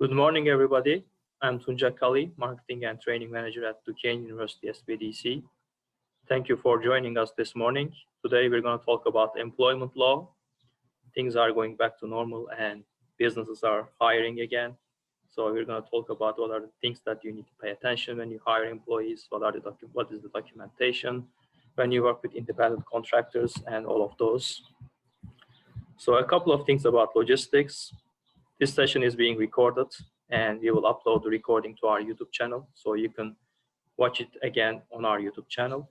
Good morning, everybody. I'm Tunca Kali, Marketing and Training Manager at Duquesne University SBDC. Thank you for joining us this morning. Today, we're going to talk about employment law. Things are going back to normal and businesses are hiring again. So we're going to talk about what are the things that you need to pay attention when you hire employees, what is the documentation, when you work with independent contractors, and all of those. So a couple of things about logistics. This session is being recorded and we will upload the recording to our YouTube channel, so you can watch it again on our YouTube channel.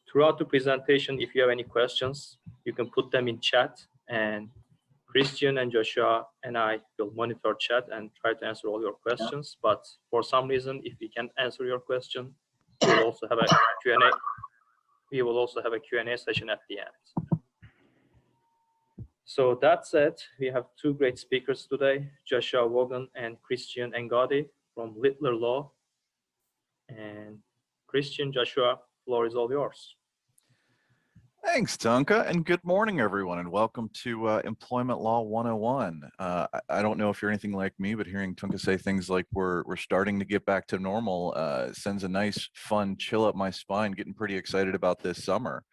Throughout the presentation, if you have any questions, you can put them in chat, and Christian and Joshua and I will monitor chat and try to answer all your questions. But for some reason, if we can't answer your question, we will also have a Q&A. We will also have a Q&A session at the end. So that said, we have two great speakers today, Joshua Wogan and Christian Engadi from Littler Law. And Christian, Joshua, floor is all yours. Thanks, Tunca, and good morning, everyone, and welcome to Employment Law 101. I don't know if you're anything like me, but hearing Tunca say things like we're starting to get back to normal sends a nice, fun chill up my spine, getting pretty excited about this summer.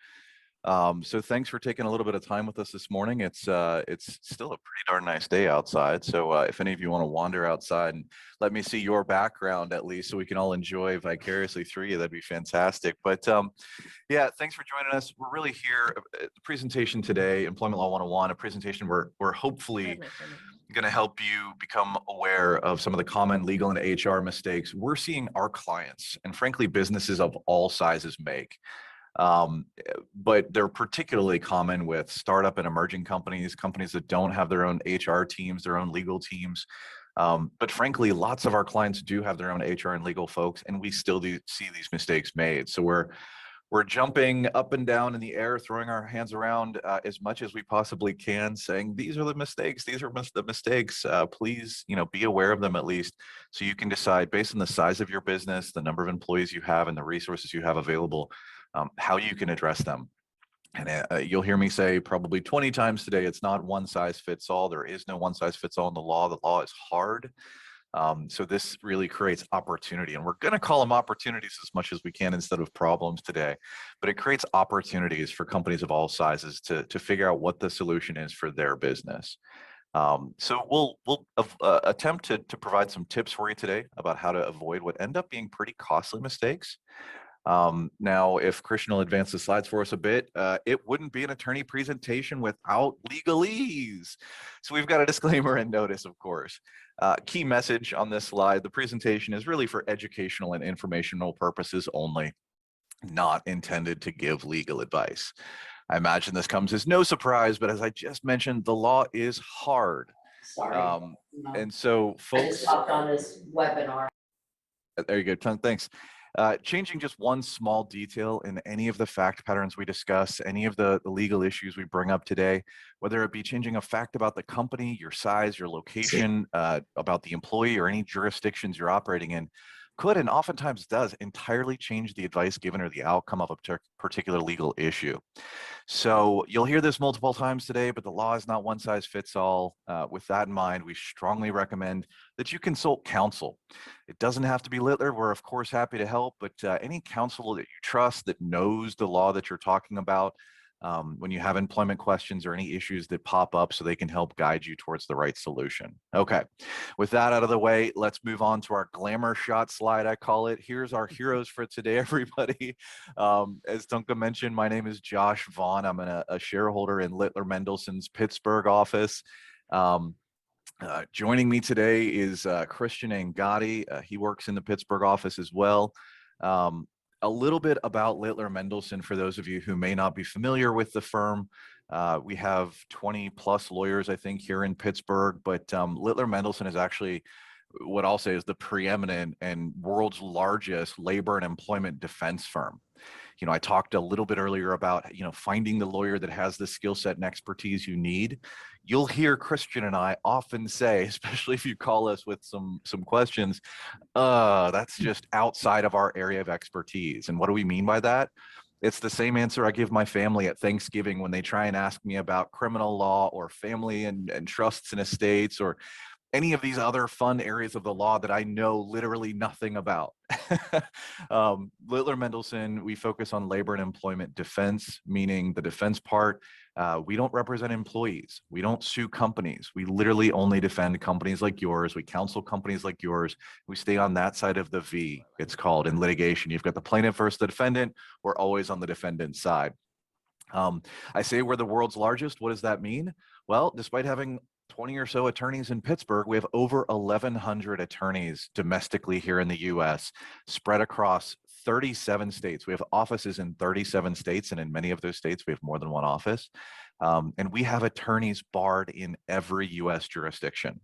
So thanks for taking a little bit of time with us this morning. It's still a pretty darn nice day outside. So if any of you want to wander outside and let me see your background at least, so we can all enjoy vicariously through you, that'd be fantastic. But yeah, thanks for joining us. We're really here. The presentation today, Employment Law 101, a presentation we're hopefully going to help you become aware of some of the common legal and HR mistakes we're seeing our clients and frankly businesses of all sizes make. But they're particularly common with startup and emerging companies that don't have their own HR teams, their own legal teams. But frankly, lots of our clients do have their own HR and legal folks, and we still do see these mistakes made. So we're jumping up and down in the air, throwing our hands around as much as we possibly can, saying, these are the mistakes, these are the mistakes. Please, be aware of them at least, so you can decide based on the size of your business, the number of employees you have, and the resources you have available, how you can address them. And you'll hear me say probably 20 times today, it's not one size fits all. There is no one size fits all in the law. The law is hard. So this really creates opportunity, and we're going to call them opportunities as much as we can instead of problems today, but it creates opportunities for companies of all sizes to figure out what the solution is for their business. So we'll attempt to provide some tips for you today about how to avoid what end up being pretty costly mistakes. Now, if Christian will advance the slides for us a bit, it wouldn't be an attorney presentation without legalese. So we've got a disclaimer and notice, of course. Key message on this slide: the presentation is really for educational and informational purposes only, not intended to give legal advice. I imagine this comes as no surprise, but as I just mentioned, the law is hard. Sorry. And so folks— I just hopped on this webinar. There you go, thanks. Changing just one small detail in any of the fact patterns we discuss, any of the legal issues we bring up today, whether it be changing a fact about the company, your size, your location, about the employee, or any jurisdictions you're operating in, could and oftentimes does entirely change the advice given or the outcome of a particular legal issue. So you'll hear this multiple times today, but the law is not one size fits all. With that in mind, we strongly recommend that you consult counsel. It doesn't have to be Littler. We're of course happy to help, but any counsel that you trust that knows the law that you're talking about, when you have employment questions or any issues that pop up, so they can help guide you towards the right solution. Okay, with that out of the way, let's move on to our glamour shot slide, I call it. Here's our heroes for today, everybody. As Tunca mentioned, my name is Josh Vaughn. I'm a shareholder in Littler Mendelson's Pittsburgh office. Joining me today is Christian Engadi. He works in the Pittsburgh office as well. A little bit about Littler Mendelson for those of you who may not be familiar with the firm. We have 20 plus lawyers, I think, here in Pittsburgh, but Littler Mendelson is actually what I'll say is the preeminent and world's largest labor and employment defense firm. I talked a little bit earlier about, finding the lawyer that has the skill set and expertise you need. You'll hear Christian and I often say, especially if you call us with some questions, that's just outside of our area of expertise. And what do we mean by that? It's the same answer I give my family at Thanksgiving when they try and ask me about criminal law or family and trusts and estates, or any of these other fun areas of the law that I know literally nothing about. Littler Mendelson, we focus on labor and employment defense, meaning the defense part. We don't represent employees. We don't sue companies. We literally only defend companies like yours. We counsel companies like yours. We stay on that side of the V, it's called, in litigation. You've got the plaintiff versus the defendant. We're always on the defendant's side. I say we're the world's largest. What does that mean? Well, despite having 20 or so attorneys in Pittsburgh, we have over 1,100 attorneys domestically here in the US, spread across 37 states. We have offices in 37 states, and in many of those states, we have more than one office. And we have attorneys barred in every US jurisdiction.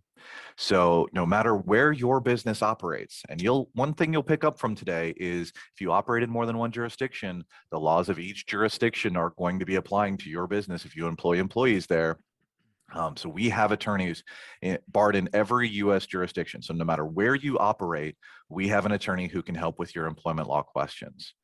So no matter where your business operates, and one thing you'll pick up from today is if you operate in more than one jurisdiction, the laws of each jurisdiction are going to be applying to your business if you employ employees there. So we have attorneys barred in every US jurisdiction. So no matter where you operate, we have an attorney who can help with your employment law questions.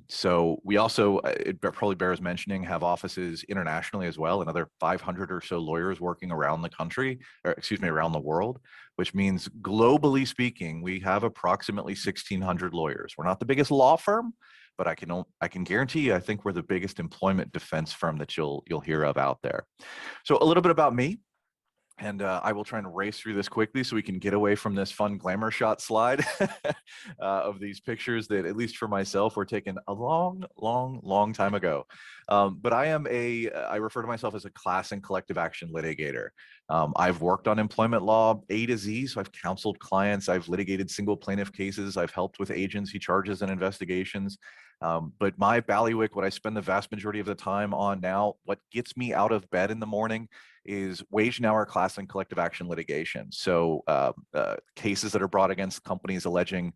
So we also, it probably bears mentioning, have offices internationally as well, another 500 or so lawyers working around the country, or excuse me, around the world, which means globally speaking, we have approximately 1,600 lawyers. We're not the biggest law firm, but I can guarantee you, I think we're the biggest employment defense firm that you'll hear of out there. So a little bit about me. And I will try and race through this quickly so we can get away from this fun glamour shot slide of these pictures that, at least for myself, were taken a long time ago. But I refer to myself as a class and collective action litigator. I've worked on employment law A to Z, so I've counseled clients, I've litigated single plaintiff cases, I've helped with agency charges and investigations. But my bailiwick, what I spend the vast majority of the time on now, what gets me out of bed in the morning, is wage and hour class and collective action litigation. So cases that are brought against companies alleging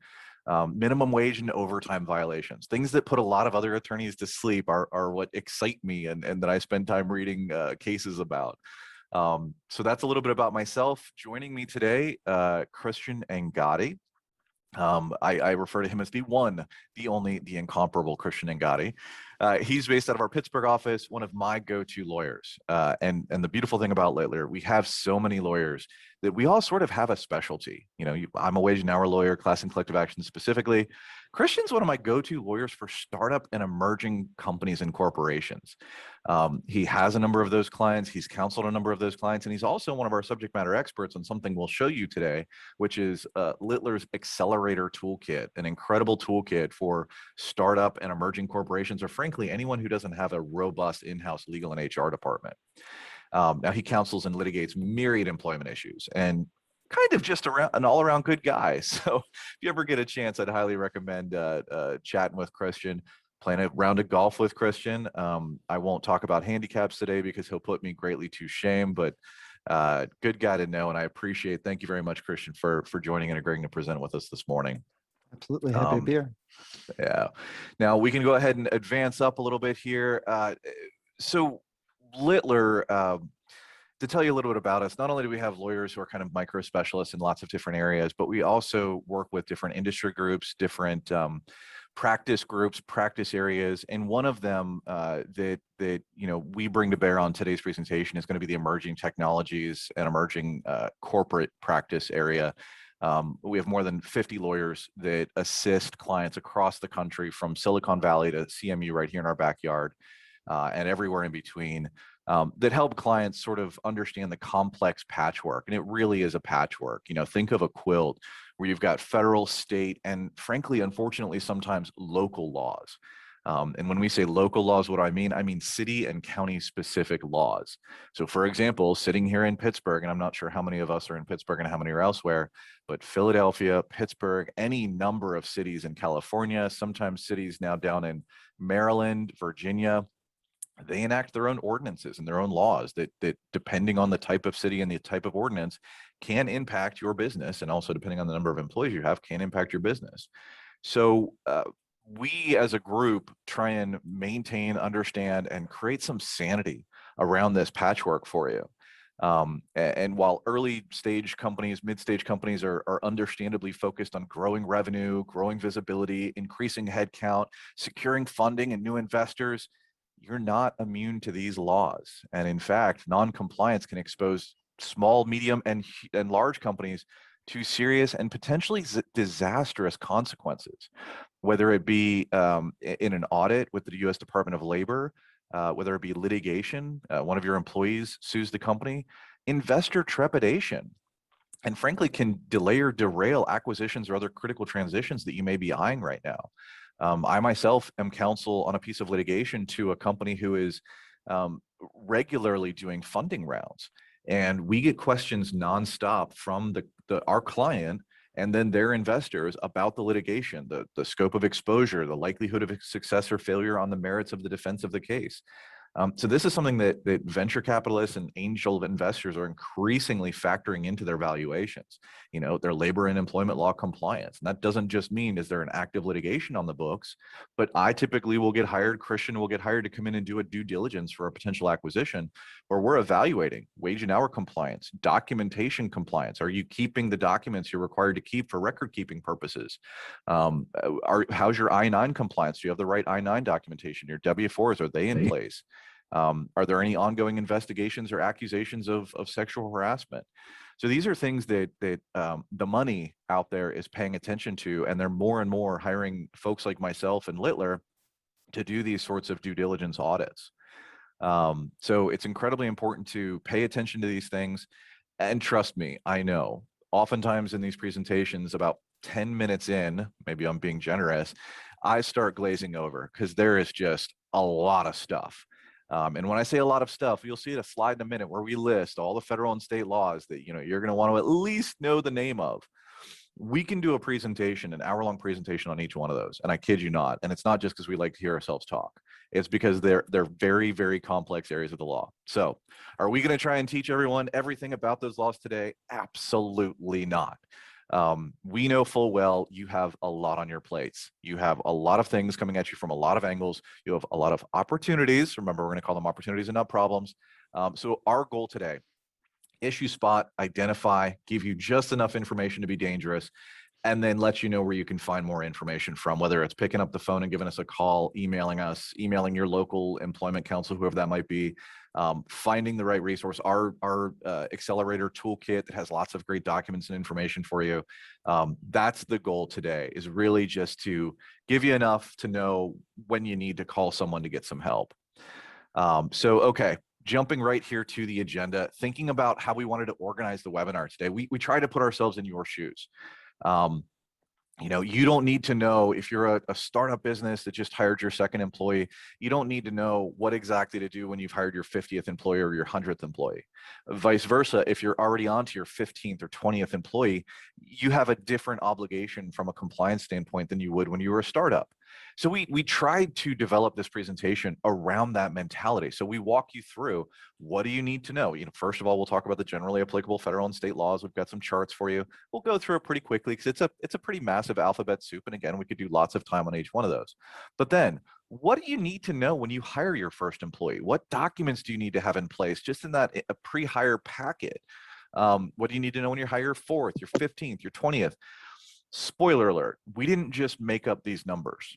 minimum wage and overtime violations. Things that put a lot of other attorneys to sleep are what excite me and that I spend time reading cases about. So that's a little bit about myself. Joining me today, Christian Angadi. I refer to him as the one, the only, the incomparable Christian Angadi. He's based out of our Pittsburgh office, one of my go-to lawyers. And the beautiful thing about Littler, we have so many lawyers that we all sort of have a specialty. You know, I'm a wage and hour lawyer, class and collective action specifically. Christian's one of my go-to lawyers for startup and emerging companies and corporations. He has a number of those clients. He's counseled a number of those clients, and he's also one of our subject matter experts on something we'll show you today, which is Littler's Accelerator Toolkit, an incredible toolkit for startup and emerging corporations, or frankly, anyone who doesn't have a robust in-house legal and HR department. Now he counsels and litigates myriad employment issues, and kind of just an all-around good guy. So if you ever get a chance, I'd highly recommend chatting with Christian, playing a round of golf with Christian. I won't talk about handicaps today because he'll put me greatly to shame, but good guy to know, and I appreciate. Thank you very much, Christian, for joining and agreeing to present with us this morning. Absolutely, happy to be here. Yeah. Now we can go ahead and advance up a little bit here. So Littler, to tell you a little bit about us, not only do we have lawyers who are kind of micro specialists in lots of different areas, but we also work with different industry groups, different practice groups, practice areas, and one of them that we bring to bear on today's presentation is going to be the emerging technologies and emerging corporate practice area. We have more than 50 lawyers that assist clients across the country, from Silicon Valley to CMU right here in our backyard, and everywhere in between, that help clients sort of understand the complex patchwork. And it really is a patchwork. You know, think of a quilt where you've got federal, state, and frankly, unfortunately, sometimes local laws. And when we say local laws, what do I mean? I mean city and county specific laws. So for example, sitting here in Pittsburgh, and I'm not sure how many of us are in Pittsburgh and how many are elsewhere, but Philadelphia, Pittsburgh, any number of cities in California, sometimes cities now down in Maryland, Virginia, they enact their own ordinances and their own laws that depending on the type of city and the type of ordinance can impact your business, and also depending on the number of employees you have can impact your business. So we as a group try and maintain, understand, and create some sanity around this patchwork for you. And while early stage companies, mid-stage companies are understandably focused on growing revenue, growing visibility, increasing headcount, securing funding and new investors, you're not immune to these laws. And in fact, non-compliance can expose small, medium, and large companies to serious and potentially disastrous consequences, whether it be in an audit with the U.S. Department of Labor, whether it be litigation, one of your employees sues the company, investor trepidation, and frankly can delay or derail acquisitions or other critical transitions that you may be eyeing right now. I myself am counsel on a piece of litigation to a company who is regularly doing funding rounds. And we get questions nonstop from our client and then their investors about the litigation, the scope of exposure, the likelihood of success or failure on the merits of the defense of the case. So this is something that venture capitalists and angel investors are increasingly factoring into their valuations, their labor and employment law compliance. And that doesn't just mean is there an active litigation on the books, but I typically will get hired, Christian will get hired to come in and do a due diligence for a potential acquisition where we're evaluating wage and hour compliance, documentation compliance. Are you keeping the documents you're required to keep for record keeping purposes? How's your I-9 compliance? Do you have the right I-9 documentation? Your W-4s, are they in place? Are there any ongoing investigations or accusations of sexual harassment? So these are things that the money out there is paying attention to, and they're more and more hiring folks like myself and Littler to do these sorts of due diligence audits. So it's incredibly important to pay attention to these things. And trust me, I know, oftentimes in these presentations, about 10 minutes in, maybe I'm being generous, I start glazing over because there is just a lot of stuff. And when I say a lot of stuff, you'll see a slide in a minute where we list all the federal and state laws that you're going to want to at least know the name of. We can do a presentation, an hour-long presentation on each one of those, and I kid you not. And it's not just because we like to hear ourselves talk. It's because they're very, very complex areas of the law. So are we going to try and teach everyone everything about those laws today? Absolutely not. We know full well you have a lot on your plates. You have a lot of things coming at you from a lot of angles. You have a lot of opportunities. Remember, we're going to call them opportunities and not problems. So our goal today, issue spot, identify, give you just enough information to be dangerous, and then let you know where you can find more information from, whether it's picking up the phone and giving us a call, emailing your local employment counsel, whoever that might be, finding the right resource. Our Accelerator Toolkit that has lots of great documents and information for you. That's the goal today, is really just to give you enough to know when you need to call someone to get some help. Okay. Jumping right here to the agenda, thinking about how we wanted to organize the webinar today. We try to put ourselves in your shoes. You don't need to know if you're a startup business that just hired your second employee. You don't need to know what exactly to do when you've hired your 50th employee or your 100th employee. Vice versa, if you're already on to your 15th or 20th employee, you have a different obligation from a compliance standpoint than you would when you were a startup. So we tried to develop this presentation around that mentality. So we walk you through, what do you need to know? First of all, we'll talk about the generally applicable federal and state laws. We've got some charts for you. We'll go through it pretty quickly because it's a pretty massive alphabet soup. And again, we could do lots of time on each one of those. But then, what do you need to know when you hire your first employee? What documents do you need to have in place just in that pre-hire packet? What do you need to know when you hire your 4th, your 15th, your 20th? Spoiler alert, we didn't just make up these numbers.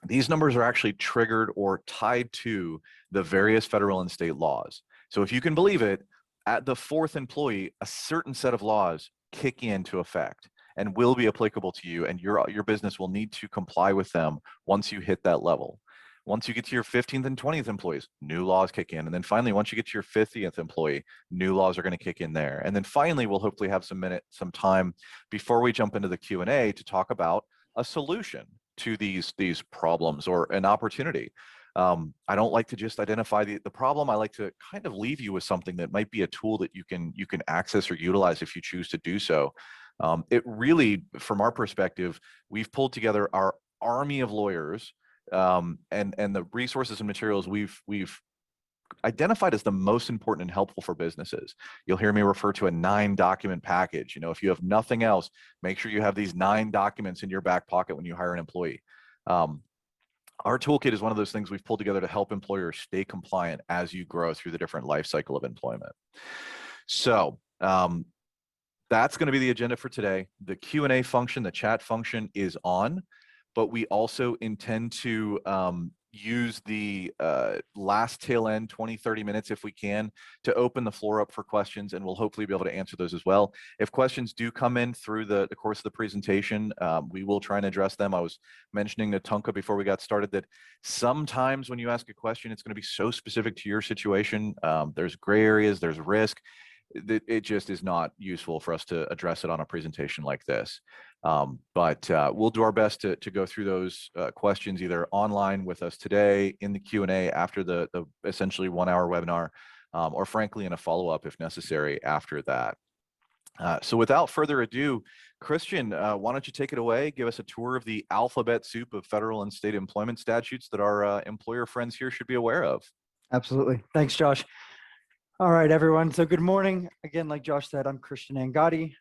These numbers are actually triggered or tied to the various federal and state laws. So if you can believe it, at the 4th employee, a certain set of laws kick into effect and will be applicable to you, and your business will need to comply with them once you hit that level. Once you get to your 15th and 20th employees, new laws kick in. And then finally, once you get to your 50th employee, new laws are going to kick in there. And then finally, we'll hopefully have some time before we jump into the Q&A to talk about a solution to these problems or an opportunity. I don't like to just identify the problem. I like to kind of leave you with something that might be a tool that you can access or utilize if you choose to do so. It really, from our perspective, we've pulled together our army of lawyers and the resources and materials we've identified as the most important and helpful for businesses. You'll hear me refer to a 9-document package. If you have nothing else, make sure you have these 9 documents in your back pocket when you hire an employee. Our toolkit is one of those things we've pulled together to help employers stay compliant as you grow through the different life cycle of employment. So that's going to be the agenda for today. The Q&A function, the chat function is on, but we also intend to use the last tail end 20-30 minutes if we can to open the floor up for questions, and we'll hopefully be able to answer those as well. If questions do come in through the course of the presentation, we will try and address them. I was mentioning to Tonka before we got started that sometimes when you ask a question, it's going to be so specific to your situation. There's gray areas, there's risk. It just is not useful for us to address it on a presentation like this. But we'll do our best to go through those questions either online with us today in the Q&A after the essentially 1 hour webinar, or frankly in a follow-up if necessary after that. So without further ado, Christian, why don't you take it away? Give us a tour of the alphabet soup of federal and state employment statutes that our employer friends here should be aware of. Absolutely. Thanks, Josh. All right, everyone. So good morning. Again, like Josh said, I'm Christian Angadi.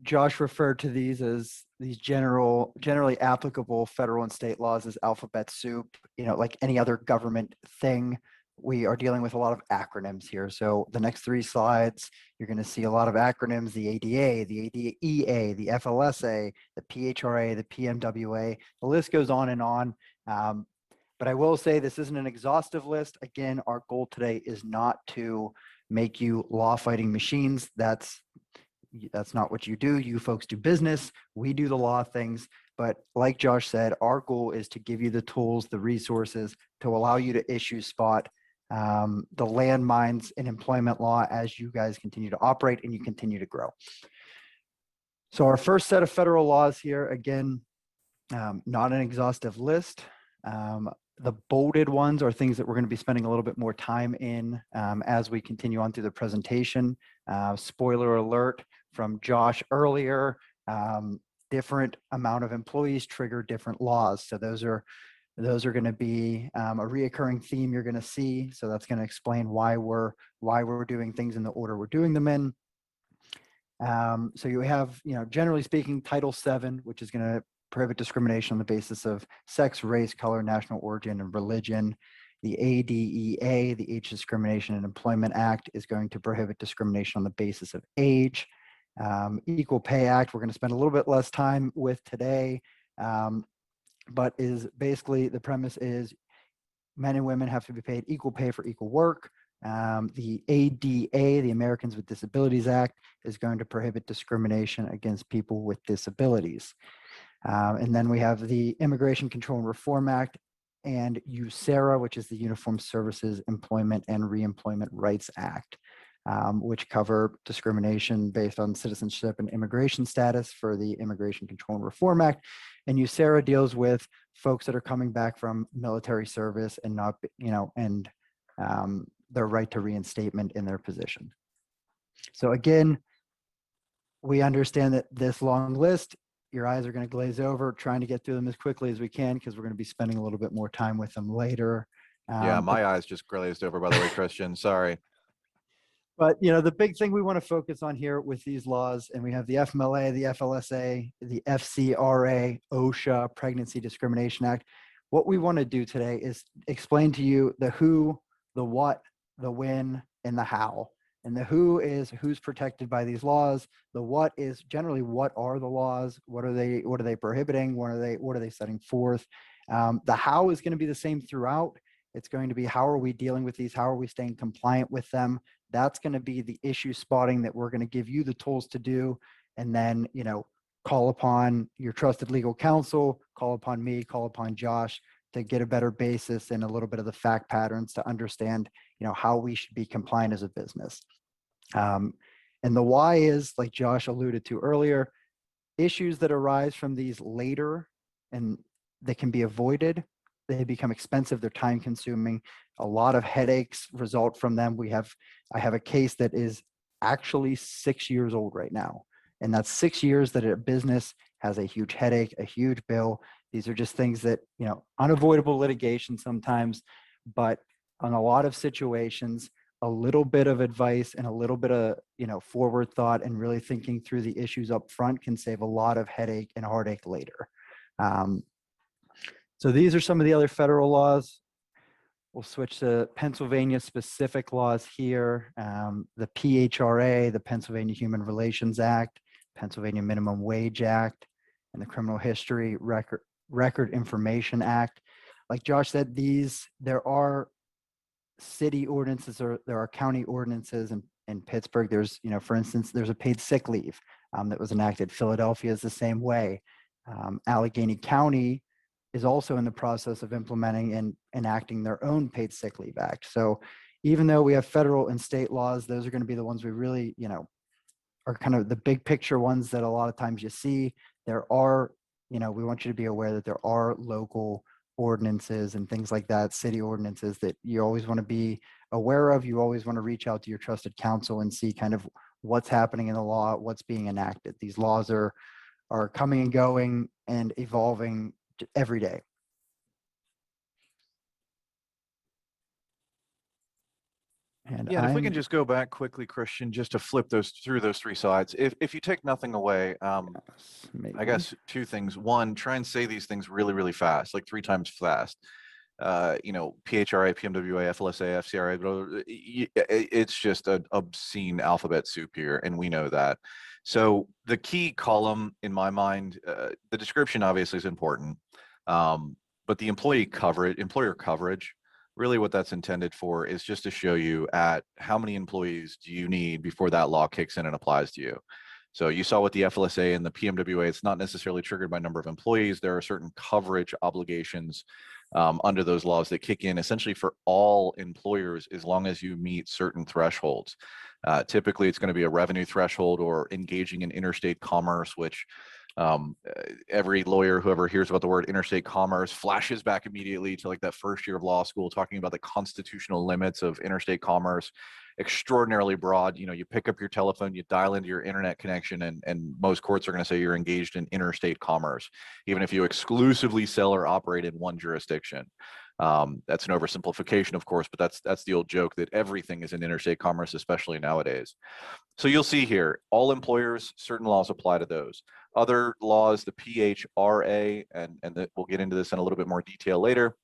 Josh referred to these as these generally applicable federal and state laws as alphabet soup. Like any other government thing, we are dealing with a lot of acronyms here. So the next 3 slides, you're going to see a lot of acronyms: the ADA, the ADEA, the FLSA, the PHRA, the PMWA. The list goes on and on. But I will say this isn't an exhaustive list. Again, our goal today is not to make you law-fighting machines. That's not what you do. You folks do business. We do the law things. But like Josh said, our goal is to give you the tools, the resources to allow you to issue spot the landmines in employment law as you guys continue to operate and you continue to grow. So our first set of federal laws here, again, not an exhaustive list. The bolded ones are things that we're going to be spending a little bit more time in as we continue on through the presentation. Spoiler alert from Josh earlier, different amount of employees trigger different laws. So those are going to be a reoccurring theme you're going to see. So that's going to explain why we're doing things in the order we're doing them in. So you have, generally speaking, Title VII, which is going to prohibit discrimination on the basis of sex, race, color, national origin, and religion. The ADEA, the Age Discrimination and Employment Act, is going to prohibit discrimination on the basis of age. Equal Pay Act, we're going to spend a little bit less time with today, but is basically the premise is men and women have to be paid equal pay for equal work. The ADA, the Americans with Disabilities Act, is going to prohibit discrimination against people with disabilities. And then we have the Immigration Control and Reform Act and USERRA, which is the Uniform Services Employment and Reemployment Rights Act, which cover discrimination based on citizenship and immigration status for the Immigration Control and Reform Act. And USERRA deals with folks that are coming back from military service and not, their right to reinstatement in their position. So again, we understand that this long list, your eyes are going to glaze over trying to get through them as quickly as we can because we're going to be spending a little bit more time with them later. Yeah, my eyes just glazed over, by the way, Christian. Sorry. But, the big thing we want to focus on here with these laws, and we have the Fmla, the FLSA, the FCRA, OSHA, Pregnancy Discrimination Act. What we want to do today is explain to you the who, the what, the when, and the how. And the who is who's protected by these laws. The what is generally what are the laws? What are they prohibiting? What are they setting forth? The how is going to be the same throughout. It's going to be how are we dealing with these? How are we staying compliant with them? That's going to be the issue spotting that we're going to give you the tools to do. And then, call upon your trusted legal counsel, call upon me, call upon Josh to get a better basis and a little bit of the fact patterns to understand, how we should be compliant as a business. And the why is, like Josh alluded to earlier, issues that arise from these later and they can be avoided. They become expensive, they're time consuming. A lot of headaches result from them. I have a case that is actually 6 years old right now. And that's 6 years that a business has a huge headache, a huge bill. These are just things that, unavoidable litigation sometimes, but on a lot of situations, a little bit of advice and a little bit of, forward thought and really thinking through the issues up front can save a lot of headache and heartache later. So these are some of the other federal laws. We'll switch to Pennsylvania specific laws here. The PHRA, the Pennsylvania Human Relations Act, Pennsylvania Minimum Wage Act, and the Criminal History Record Information Act. like Josh said, there are city ordinances or there are county ordinances in Pittsburgh. There's, for instance, there's a paid sick leave that was enacted. Philadelphia is the same way. Allegheny County is also in the process of implementing and enacting their own paid sick leave act. So even though we have federal and state laws, those are going to be the ones we really, are kind of the big picture ones that a lot of times you see. There are, we want you to be aware that there are local ordinances and things like that, city ordinances that you always want to be aware of. You always want to reach out to your trusted counsel and see kind of what's happening in the law, what's being enacted. These laws are coming and going and evolving every day. And yeah, and if we can just go back quickly, Christian, just to flip through those three sides. If you take nothing away, I guess two things. One, try and say these things really, really fast, like 3 times fast. PHRA, PMWA, FLSA, FCRA, it's just an obscene alphabet soup here, and we know that. So the key column in my mind, the description obviously is important, but the employer coverage, really what that's intended for is just to show you at how many employees do you need before that law kicks in and applies to you. So you saw with the FLSA and the PMWA, it's not necessarily triggered by number of employees. There are certain coverage obligations under those laws that kick in essentially for all employers as long as you meet certain thresholds. Typically, it's going to be a revenue threshold or engaging in interstate commerce, which every lawyer who ever hears about the word interstate commerce flashes back immediately to like that first year of law school, talking about the constitutional limits of interstate commerce. Extraordinarily broad. You pick up your telephone, you dial into your internet connection, and most courts are going to say you're engaged in interstate commerce, even if you exclusively sell or operate in one jurisdiction. That's an oversimplification, of course, but that's the old joke that everything is in interstate commerce, especially nowadays. So you'll see here, all employers, certain laws apply to those. Other laws, the PHRA, and we'll get into this in a little bit more detail later,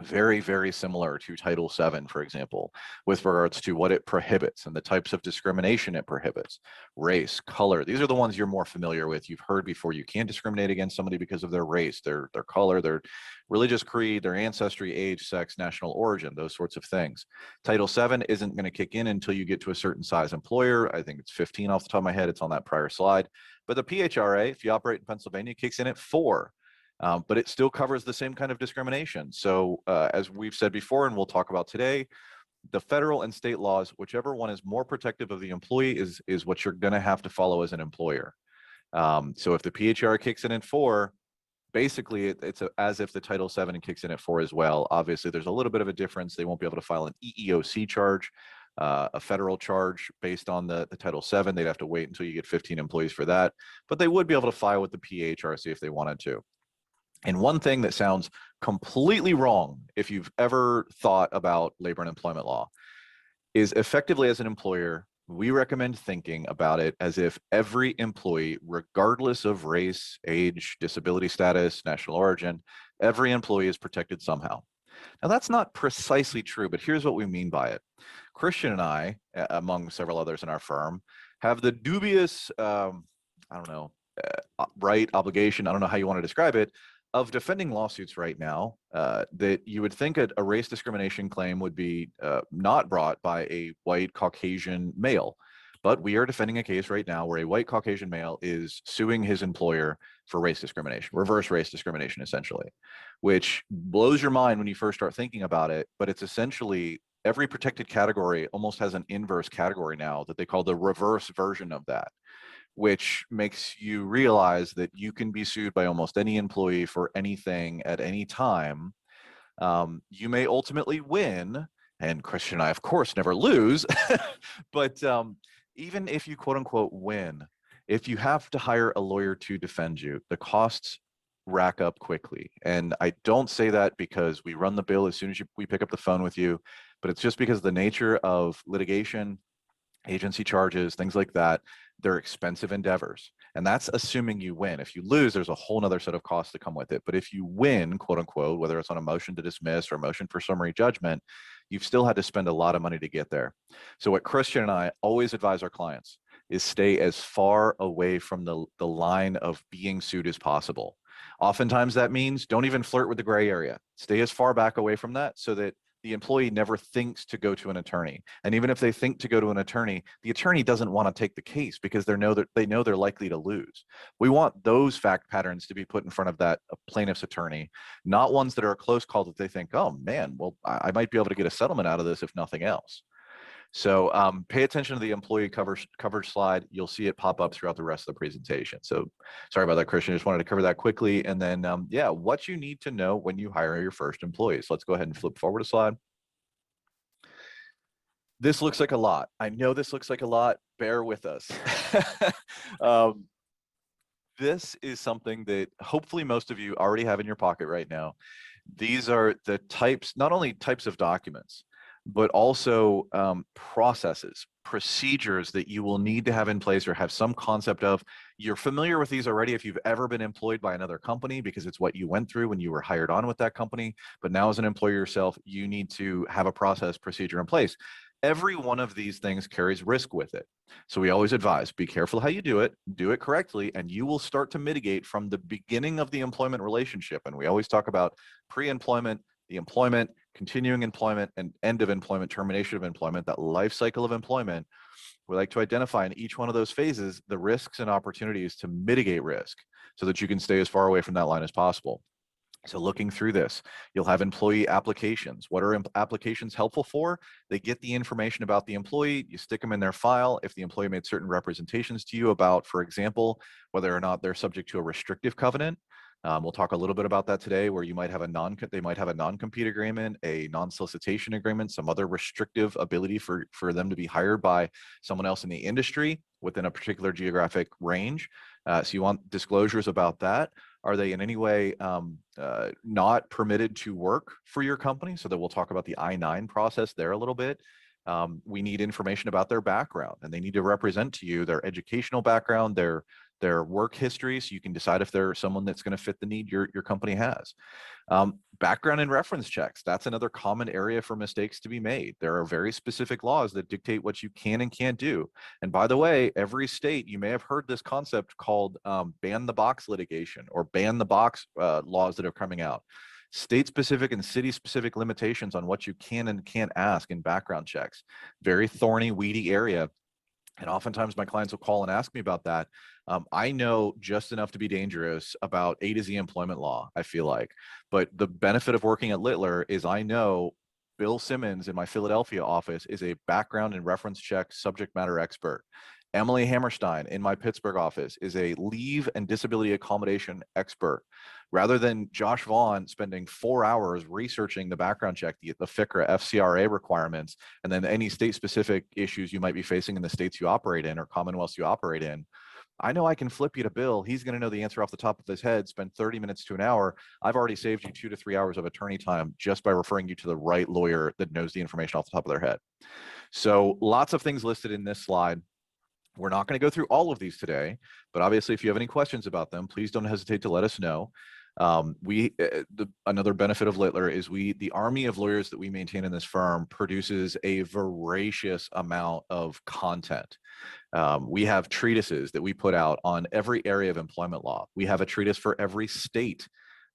very, very similar to Title VII, for example, with regards to what it prohibits and the types of discrimination it prohibits. Race, color, these are the ones you're more familiar with. You've heard before. You can't discriminate against somebody because of their race, their color, their religious creed, their ancestry, age, sex, national origin, those sorts of things. Title VII isn't going to kick in until you get to a certain size employer. I think it's 15 off the top of my head. It's on that prior slide. But the PHRA, if you operate in Pennsylvania, kicks in at 4. But it still covers the same kind of discrimination. So as we've said before, and we'll talk about today, the federal and state laws, whichever one is more protective of the employee is what you're going to have to follow as an employer. So if the PHR kicks in at 4, basically it's as if the Title VII kicks in at 4 as well. Obviously, there's a little bit of a difference. They won't be able to file an EEOC charge, a federal charge based on the Title VII. They'd have to wait until you get 15 employees for that. But they would be able to file with the PHRC if they wanted to. And one thing that sounds completely wrong, if you've ever thought about labor and employment law, is effectively as an employer, we recommend thinking about it as if every employee, regardless of race, age, disability status, national origin, every employee is protected somehow. Now, that's not precisely true, but here's what we mean by it. Christian and I, among several others in our firm, have the dubious, right, obligation, I don't know how you want to describe it, of defending lawsuits right now that you would think a race discrimination claim would be not brought by a white Caucasian male. But we are defending a case right now where a white Caucasian male is suing his employer for race discrimination, reverse race discrimination, essentially, which blows your mind when you first start thinking about it. But it's essentially every protected category almost has an inverse category now that they call the reverse version of that, which makes you realize that you can be sued by almost any employee for anything at any time. You may ultimately win, and Christian and I, of course, never lose, but even if you quote unquote win, if you have to hire a lawyer to defend you, the costs rack up quickly. And I don't say that because we run the bill as soon as we pick up the phone with you, but it's just because the nature of litigation, agency charges, things like that, they're expensive endeavors. And that's assuming you win. If you lose, there's a whole nother set of costs that come with it. But if you win, quote unquote, whether it's on a motion to dismiss or a motion for summary judgment, you've still had to spend a lot of money to get there. So what Christian and I always advise our clients is stay as far away from the line of being sued as possible. Oftentimes that means don't even flirt with the gray area. Stay as far back away from that so that the employee never thinks to go to an attorney. And even if they think to go to an attorney, the attorney doesn't want to take the case because they know they're likely to lose. We want those fact patterns to be put in front of that plaintiff's attorney, not ones that are a close call that they think, oh man, well, I might be able to get a settlement out of this if nothing else. So pay attention to the employee coverage slide. You'll see it pop up throughout the rest of the presentation. So sorry about that, Christian. I just wanted to cover that quickly. And then, yeah, what you need to know when you hire your first employee. So let's go ahead and flip forward a slide. This looks like a lot. I know this looks like a lot. Bear with us. This is something that hopefully most of you already have in your pocket right now. These are the types, not only types of documents, but also processes, procedures that you will need to have in place or have some concept of. You're familiar with these already if you've ever been employed by another company because it's what you went through when you were hired on with that company. But now as an employer yourself, you need to have a process, procedure in place. Every one of these things carries risk with it. So we always advise, be careful how you do it correctly, and you will start to mitigate from the beginning of the employment relationship. And we always talk about pre-employment, the employment, continuing employment, and end of employment, termination of employment, that life cycle of employment. We like to identify in each one of those phases the risks and opportunities to mitigate risk so that you can stay as far away from that line as possible. So looking through this, you'll have employee applications. What are applications helpful for? They get the information about the employee, you stick them in their file. If the employee made certain representations to you about, for example, whether or not they're subject to a restrictive covenant, we'll talk a little bit about that today, where you might have they might have a non-compete agreement, a non-solicitation agreement, some other restrictive ability for them to be hired by someone else in the industry within a particular geographic range. So you want disclosures about that. Are they in any way not permitted to work for your company? So that we'll talk about the I-9 process there a little bit. We need information about their background, and they need to represent to you their educational background, their work history, so you can decide if they're someone that's going to fit the need your company has. Background and reference checks. That's another common area for mistakes to be made. There are very specific laws that dictate what you can and can't do. And by the way, every state, you may have heard this concept called ban the box litigation or ban the box laws that are coming out. State-specific and city-specific limitations on what you can and can't ask in background checks. Very thorny, weedy area. And oftentimes my clients will call and ask me about that. I know just enough to be dangerous about A to Z employment law, I feel like. But the benefit of working at Littler is I know Bill Simmons in my Philadelphia office is a background and reference check subject matter expert. Emily Hammerstein in my Pittsburgh office is a leave and disability accommodation expert. Rather than Josh Vaughn spending 4 hours researching the background check, the FCRA, FCRA requirements, and then any state-specific issues you might be facing in the states you operate in or commonwealths you operate in, I know I can flip you to Bill. He's going to know the answer off the top of his head, spend 30 minutes to an hour. I've already saved you 2 to 3 hours of attorney time just by referring you to the right lawyer that knows the information off the top of their head. So lots of things listed in this slide. We're not going to go through all of these today, but obviously if you have any questions about them, please don't hesitate to let us know. Another benefit of Littler is the army of lawyers that we maintain in this firm produces a voracious amount of content. We have treatises that we put out on every area of employment law. We have a treatise for every state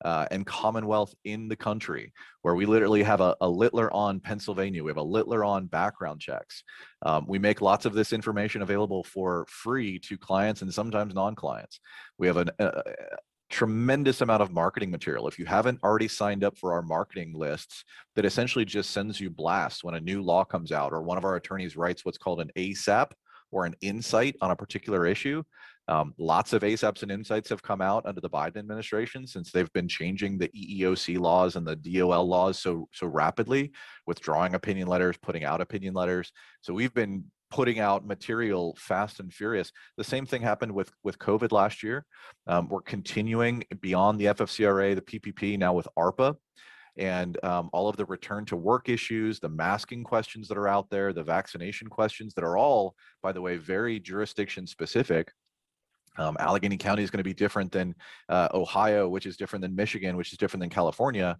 and commonwealth in the country, where we literally have a Littler on Pennsylvania. We have a Littler on background checks. We make lots of this information available for free to clients and sometimes non-clients. We have a tremendous amount of marketing material. If you haven't already signed up for our marketing lists, that essentially just sends you blasts when a new law comes out or one of our attorneys writes what's called an ASAP or an insight on a particular issue. Lots of ASAPs and insights have come out under the Biden administration since they've been changing the EEOC laws and the DOL laws so rapidly, withdrawing opinion letters, putting out opinion letters. So we've been putting out material fast and furious. The same thing happened with COVID last year. We're continuing beyond the FFCRA, the PPP, now with ARPA. And all of the return to work issues, the masking questions that are out there, the vaccination questions that are all, by the way, very jurisdiction specific. Allegheny County is going to be different than Ohio, which is different than Michigan, which is different than California.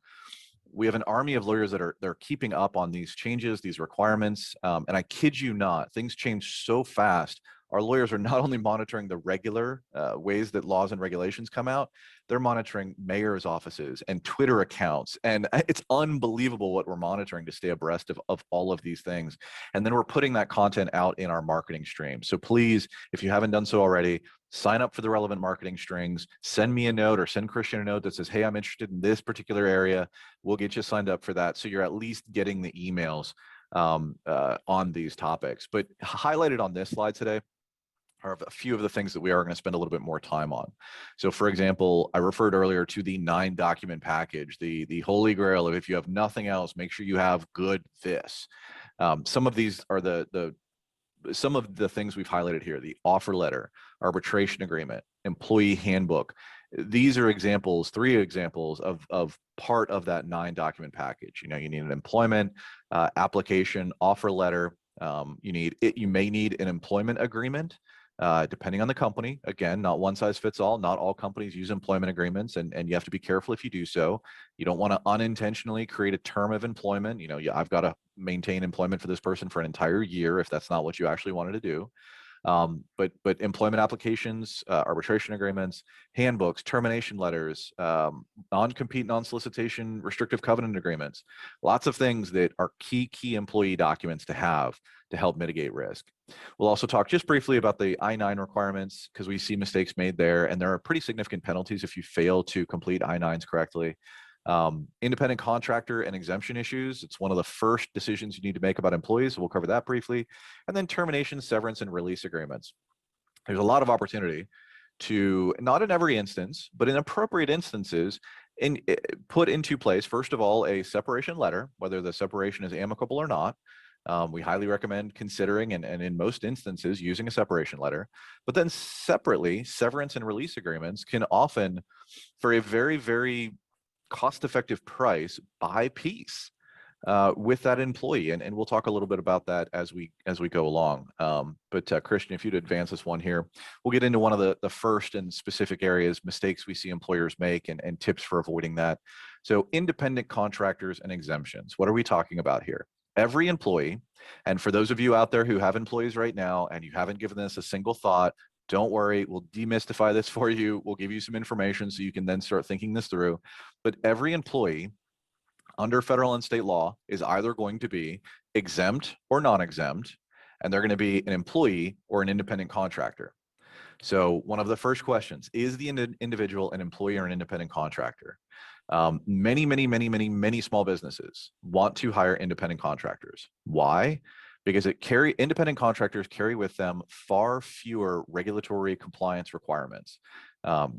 We have an army of lawyers that are keeping up on these changes, these requirements. And I kid you not, things change so fast. our lawyers are not only monitoring the regular ways that laws and regulations come out, they're monitoring mayor's offices and Twitter accounts. And it's unbelievable what we're monitoring to stay abreast of all of these things. And then we're putting that content out in our marketing stream. So please, if you haven't done so already, sign up for the relevant marketing strings, send me a note or send Christian a note that says, hey, I'm interested in this particular area. We'll get you signed up for that. So you're at least getting the emails on these topics. But highlighted on this slide today are a few of the things that we are going to spend a little bit more time on. So for example, I referred earlier to the 9-document package, the holy grail of if you have nothing else, make sure you have good this. Some of these are some of the things we've highlighted here: the offer letter, arbitration agreement, employee handbook. These are examples, 3 examples of part of that 9-document package. You know, you need an employment application, offer letter. You may need an employment agreement, depending on the company. Again, not one size fits all. Not all companies use employment agreements, and you have to be careful if you do so. You don't want to unintentionally create a term of employment. You know, I've got to maintain employment for this person for an entire year if that's not what you actually wanted to do. But employment applications, arbitration agreements, handbooks, termination letters, non-compete, non-solicitation, restrictive covenant agreements, lots of things that are key employee documents to have to help mitigate risk. We'll also talk just briefly about the I-9 requirements, because we see mistakes made there, and there are pretty significant penalties if you fail to complete I-9s correctly. Independent contractor and exemption issues. It's one of the first decisions you need to make about employees. So we'll cover that briefly. And then termination, severance, and release agreements. There's a lot of opportunity to, not in every instance, but in appropriate instances, put into place, first of all, a separation letter, whether the separation is amicable or not. We highly recommend considering, and in most instances, using a separation letter. But then separately, severance and release agreements can often, for a very, very cost-effective price, buy peace with that employee, and we'll talk a little bit about that as we go along. But Christian, if you'd advance this one here, we'll get into one of the first and specific areas, mistakes we see employers make, and tips for avoiding that. So independent contractors and exemptions. What are we talking about here? Every employee, and for those of you out there who have employees right now and you haven't given this a single thought, don't worry, we'll demystify this for you. We'll give you some information so you can then start thinking this through. But every employee under federal and state law is either going to be exempt or non-exempt, and they're going to be an employee or an independent contractor. So one of the first questions, is the individual an employee or an independent contractor? Many small businesses want to hire independent contractors. Why? Because independent contractors carry with them far fewer regulatory compliance requirements.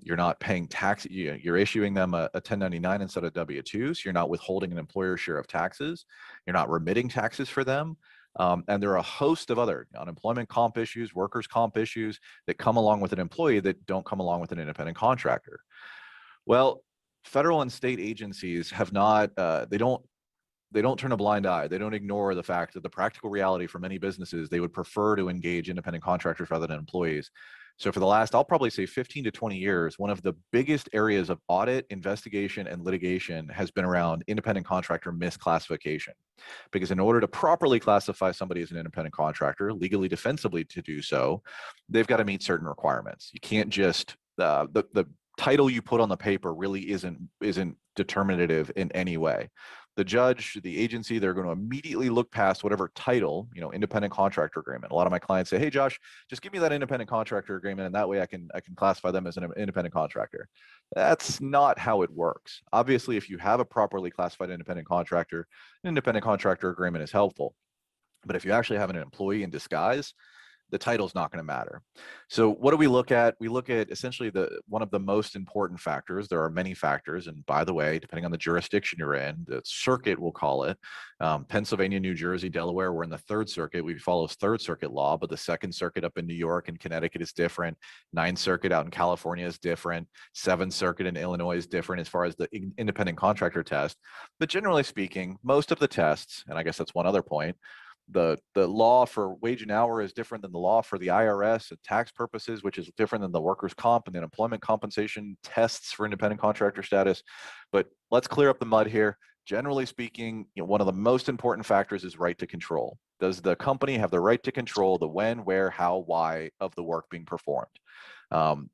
You're not paying tax, you're issuing them a 1099 instead of W-2, so you're not withholding an employer's share of taxes, you're not remitting taxes for them, and there are a host of other unemployment comp issues, workers' comp issues that come along with an employee that don't come along with an independent contractor. Well, federal and state agencies have not, they don't turn a blind eye. They don't ignore the fact that the practical reality for many businesses, they would prefer to engage independent contractors rather than employees. So for the last, I'll probably say 15 to 20 years, one of the biggest areas of audit, investigation, and litigation has been around independent contractor misclassification. Because in order to properly classify somebody as an independent contractor, legally defensibly to do so, they've got to meet certain requirements. You can't just, the title you put on the paper really isn't determinative in any way. The judge, the agency, they're going to immediately look past whatever title, independent contractor agreement. A lot of my clients say, hey, Josh, just give me that independent contractor agreement, and that way I can classify them as an independent contractor. That's not how it works. Obviously, if you have a properly classified independent contractor, an independent contractor agreement is helpful. But if you actually have an employee in disguise, the title's not going to matter. So what do we look at? We look at essentially one of the most important factors. There are many factors, and by the way, depending on the jurisdiction you're in, the circuit we'll call it, Pennsylvania, New Jersey, Delaware, we're in the Third Circuit. We follow Third Circuit law, but the Second Circuit up in New York and Connecticut is different. Ninth Circuit out in California is different. Seventh Circuit in Illinois is different as far as the independent contractor test. But generally speaking, most of the tests, and I guess that's one other point, the law for wage and hour is different than the law for the IRS and tax purposes, which is different than the workers' comp and then employment compensation tests for independent contractor status. But let's clear up the mud here. Generally speaking, one of the most important factors is right to control. Does the company have the right to control the when, where, how, why of the work being performed?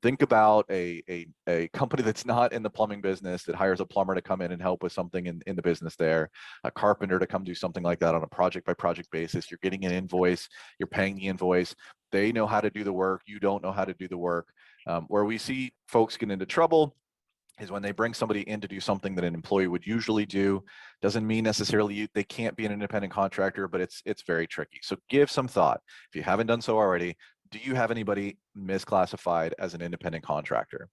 Think about a company that's not in the plumbing business that hires a plumber to come in and help with something in the business there, a carpenter to come do something like that on a project by project basis. You're getting an invoice, you're paying the invoice. They know how to do the work. You don't know how to do the work. Where we see folks get into trouble is when they bring somebody in to do something that an employee would usually do. Doesn't mean necessarily they can't be an independent contractor, but it's very tricky. So give some thought. If you haven't done so already, do you have anybody misclassified as an independent contractor?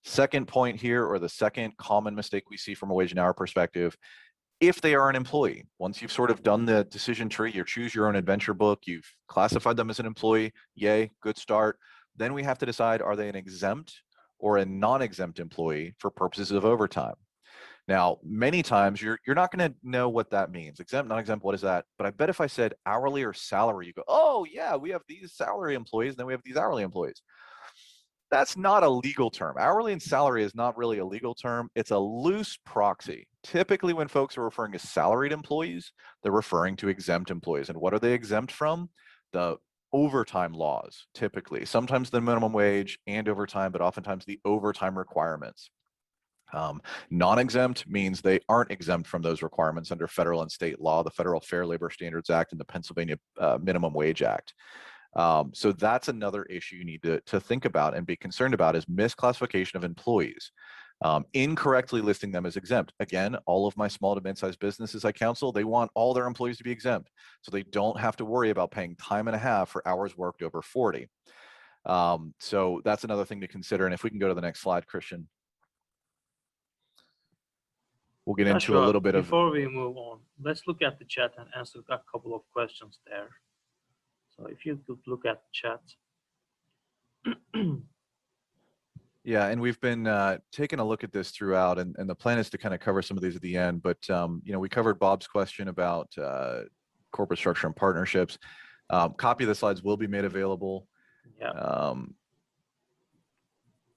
Second point here, or the second common mistake we see from a wage and hour perspective, if they are an employee, once you've sort of done the decision tree, you choose your own adventure book, you've classified them as an employee, yay, good start. Then we have to decide, are they an exempt or a non-exempt employee for purposes of overtime? Now, many times you're not going to know what that means. Exempt, non-exempt, what is that? But I bet if I said hourly or salary, you go, oh yeah, we have these salary employees, and then we have these hourly employees. That's not a legal term. Hourly and salary is not really a legal term. It's a loose proxy. Typically, when folks are referring to salaried employees, they're referring to exempt employees. And what are they exempt from? The overtime laws, typically. Sometimes the minimum wage and overtime, but oftentimes the overtime requirements. Non-exempt means they aren't exempt from those requirements under federal and state law, the Federal Fair Labor Standards Act and the Pennsylvania Minimum Wage Act. So that's another issue you need to think about and be concerned about, is misclassification of employees. Incorrectly listing them as exempt. Again, all of my small to mid-sized businesses I counsel, they want all their employees to be exempt, so they don't have to worry about paying time and a half for hours worked over 40. So that's another thing to consider. And if we can go to the next slide, Christian. We'll get into a little bit of. Before we move on, let's look at the chat and answer a couple of questions there. So if you could look at the chat. Yeah, and we've been taking a look at this throughout, and the plan is to kind of cover some of these at the end. But we covered Bob's question about corporate structure and partnerships. Copy of the slides will be made available. Yeah.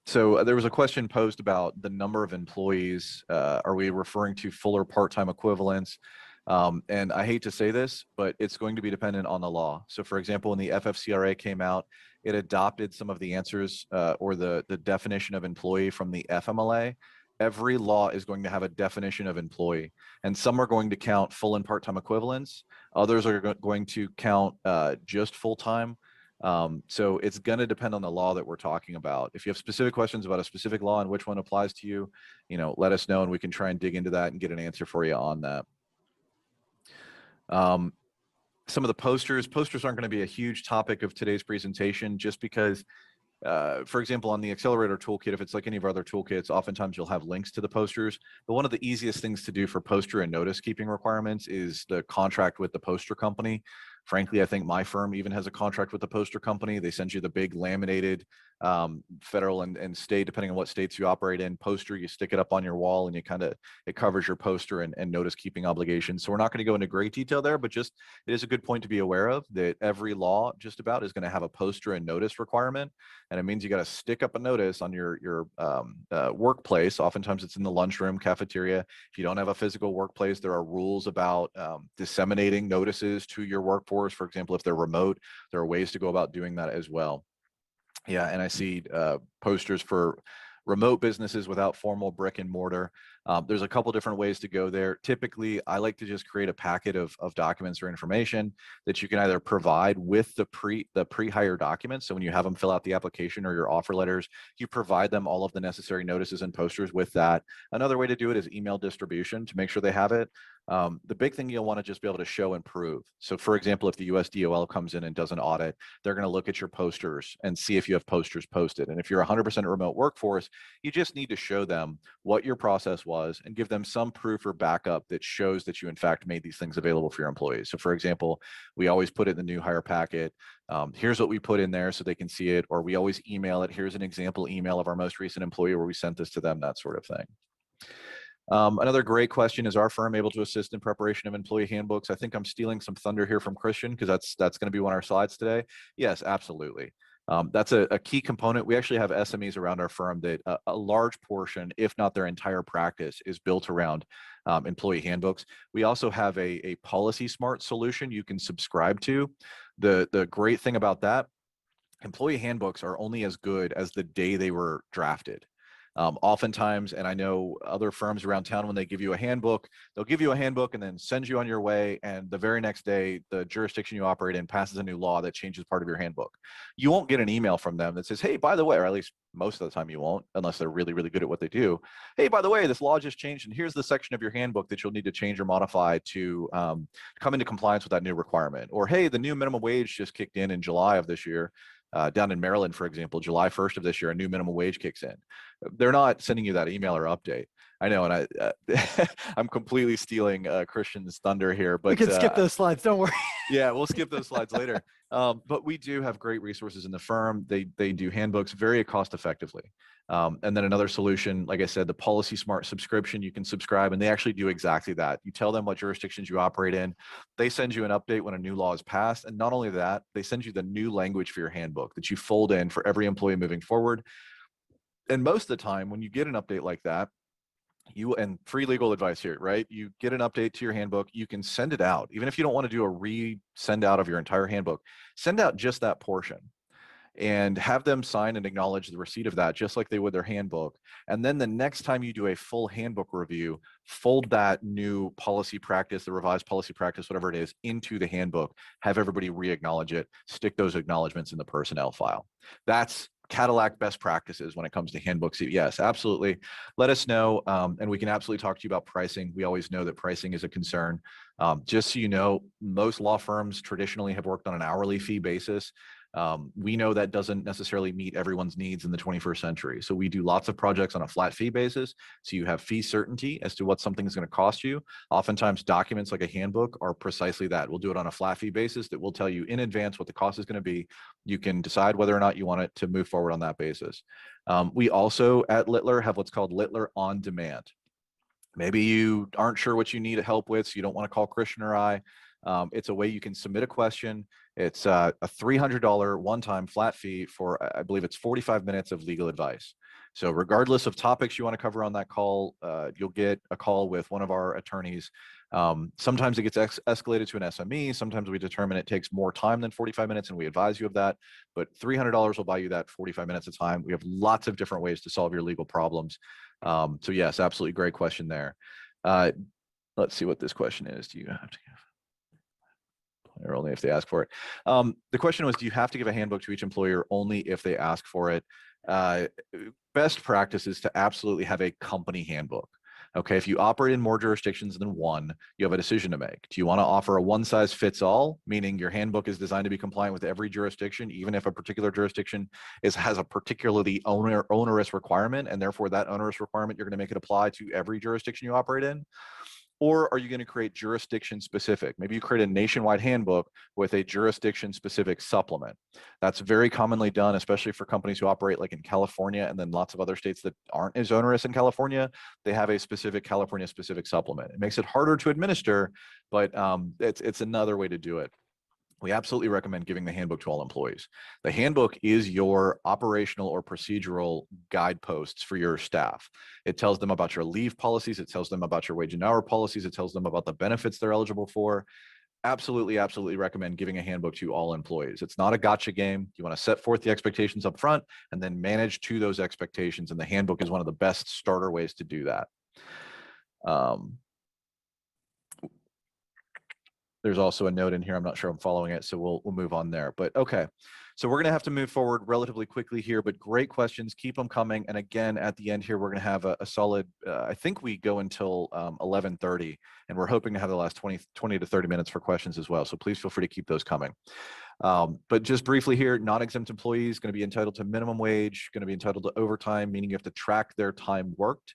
So there was a question posed about the number of employees. Are we referring to full or part-time equivalents? And I hate to say this, but it's going to be dependent on the law. So for example, when the FFCRA came out, it adopted some of the answers or the definition of employee from the FMLA. Every law is going to have a definition of employee, and some are going to count full and part-time equivalents. Others are going to count just full-time. So it's going to depend on the law that we're talking about. If you have specific questions about a specific law and which one applies to you, let us know and we can try and dig into that and get an answer for you on that. Some of the posters aren't going to be a huge topic of today's presentation, just because, for example, on the Accelerator Toolkit, if it's like any of our other toolkits, oftentimes you'll have links to the posters. But one of the easiest things to do for poster and notice keeping requirements is the contract with the poster company. Frankly, I think my firm even has a contract with the poster company. They send you the big laminated federal and state, depending on what states you operate in, poster. You stick it up on your wall and it covers your poster and notice keeping obligations. So we're not going to go into great detail there, but just it is a good point to be aware of, that every law just about is going to have a poster and notice requirement. And it means you got to stick up a notice on your workplace. Oftentimes it's in the lunchroom, cafeteria. If you don't have a physical workplace, there are rules about disseminating notices to your workforce. For example, if they're remote, there are ways to go about doing that as well. Yeah, and I see posters for remote businesses without formal brick and mortar. There's a couple different ways to go there. Typically, I like to just create a packet of documents or information that you can either provide with the pre-hire documents. So when you have them fill out the application or your offer letters, you provide them all of the necessary notices and posters with that. Another way to do it is email distribution to make sure they have it. The big thing you'll want to just be able to show and prove. So for example, if the USDOL comes in and does an audit, they're going to look at your posters and see if you have posters posted. And if you're 100% remote workforce, you just need to show them what your process was and give them some proof or backup that shows that you in fact made these things available for your employees. So for example, we always put it in the new hire packet. Here's what we put in there so they can see it, or we always email it. Here's an example email of our most recent employee where we sent this to them, that sort of thing. Another great question, is our firm able to assist in preparation of employee handbooks? I think I'm stealing some thunder here from Christian, because that's going to be one of our slides today. Yes, absolutely. That's a key component. We actually have SMEs around our firm that a large portion, if not their entire practice, is built around employee handbooks. We also have a Policy Smart solution you can subscribe to. The great thing about that, employee handbooks are only as good as the day they were drafted. Oftentimes, and I know other firms around town, when they give you a handbook, they'll give you a handbook and then send you on your way. And the very next day, the jurisdiction you operate in passes a new law that changes part of your handbook. You won't get an email from them that says, hey, by the way, or at least most of the time you won't, unless they're really, really good at what they do. Hey, by the way, this law just changed, and here's the section of your handbook that you'll need to change or modify to come into compliance with that new requirement. Or, hey, the new minimum wage just kicked in July of this year. Down in Maryland, for example, July 1st of this year, a new minimum wage kicks in. They're not sending you that email or update. I know, and I'm completely stealing Christian's thunder here, but we can skip those slides. Don't worry. Yeah, we'll skip those slides later. But we do have great resources in the firm. They do handbooks very cost effectively. And then another solution, like I said, the Policy Smart subscription, you can subscribe, and they actually do exactly that. You tell them what jurisdictions you operate in. They send you an update when a new law is passed. And not only that, they send you the new language for your handbook that you fold in for every employee moving forward. And most of the time, when you get an update like that, and free legal advice here, right? You get an update to your handbook, you can send it out. Even if you don't want to do a re-send out of your entire handbook, send out just that portion and have them sign and acknowledge the receipt of that, just like they would their handbook. And then the next time you do a full handbook review, fold that new policy practice, the revised policy practice, whatever it is, into the handbook, have everybody re-acknowledge it, stick those acknowledgements in the personnel file. That's Cadillac best practices when it comes to handbooks. Yes, absolutely. Let us know, and we can absolutely talk to you about pricing. We always know that pricing is a concern. Just so you know, most law firms traditionally have worked on an hourly fee basis. We know that doesn't necessarily meet everyone's needs in the 21st century. So we do lots of projects on a flat fee basis. So you have fee certainty as to what something is going to cost you. Oftentimes documents like a handbook are precisely that. We'll do it on a flat fee basis that will tell you in advance what the cost is going to be. You can decide whether or not you want it to move forward on that basis. We also at Littler have what's called Littler on Demand. Maybe you aren't sure what you need help with, so you don't want to call Christian or I. It's a way you can submit a question. It's a $300 one-time flat fee for, I believe it's 45 minutes of legal advice. So regardless of topics you want to cover on that call, you'll get a call with one of our attorneys. Sometimes it gets escalated to an SME. Sometimes we determine it takes more time than 45 minutes and we advise you of that. But $300 will buy you that 45 minutes of time. We have lots of different ways to solve your legal problems. So yes, absolutely great question there. Let's see what this question is. Do you have to give? Or only if they ask for it. The question was, do you have to give a handbook to each employer only if they ask for it? Best practice is to absolutely have a company handbook. Okay, if you operate in more jurisdictions than one, you have a decision to make. Do you want to offer a one-size-fits-all, meaning your handbook is designed to be compliant with every jurisdiction, even if a particular jurisdiction has a particularly onerous requirement, and therefore that onerous requirement, you're going to make it apply to every jurisdiction you operate in? Or are you going to create jurisdiction specific? Maybe you create a nationwide handbook with a jurisdiction specific supplement. That's very commonly done, especially for companies who operate like in California and then lots of other states that aren't as onerous in California. They have a specific California specific supplement. It makes it harder to administer, but it's another way to do it. We absolutely recommend giving the handbook to all employees. The handbook is your operational or procedural guideposts for your staff. It tells them about your leave policies. It tells them about your wage and hour policies. It tells them about the benefits they're eligible for. Absolutely, absolutely recommend giving a handbook to all employees. It's not a gotcha game. You want to set forth the expectations up front and then manage to those expectations. And the handbook is one of the best starter ways to do that. There's also a note in here. I'm not sure I'm following it, so we'll move on there. But okay, so we're going to have to move forward relatively quickly here, but great questions. Keep them coming. And again, at the end here, we're going to have a solid, I think we go until 11:30, and we're hoping to have the last 20 to 30 minutes for questions as well. So please feel free to keep those coming. But just briefly here, non-exempt employees going to be entitled to minimum wage, going to be entitled to overtime, meaning you have to track their time worked.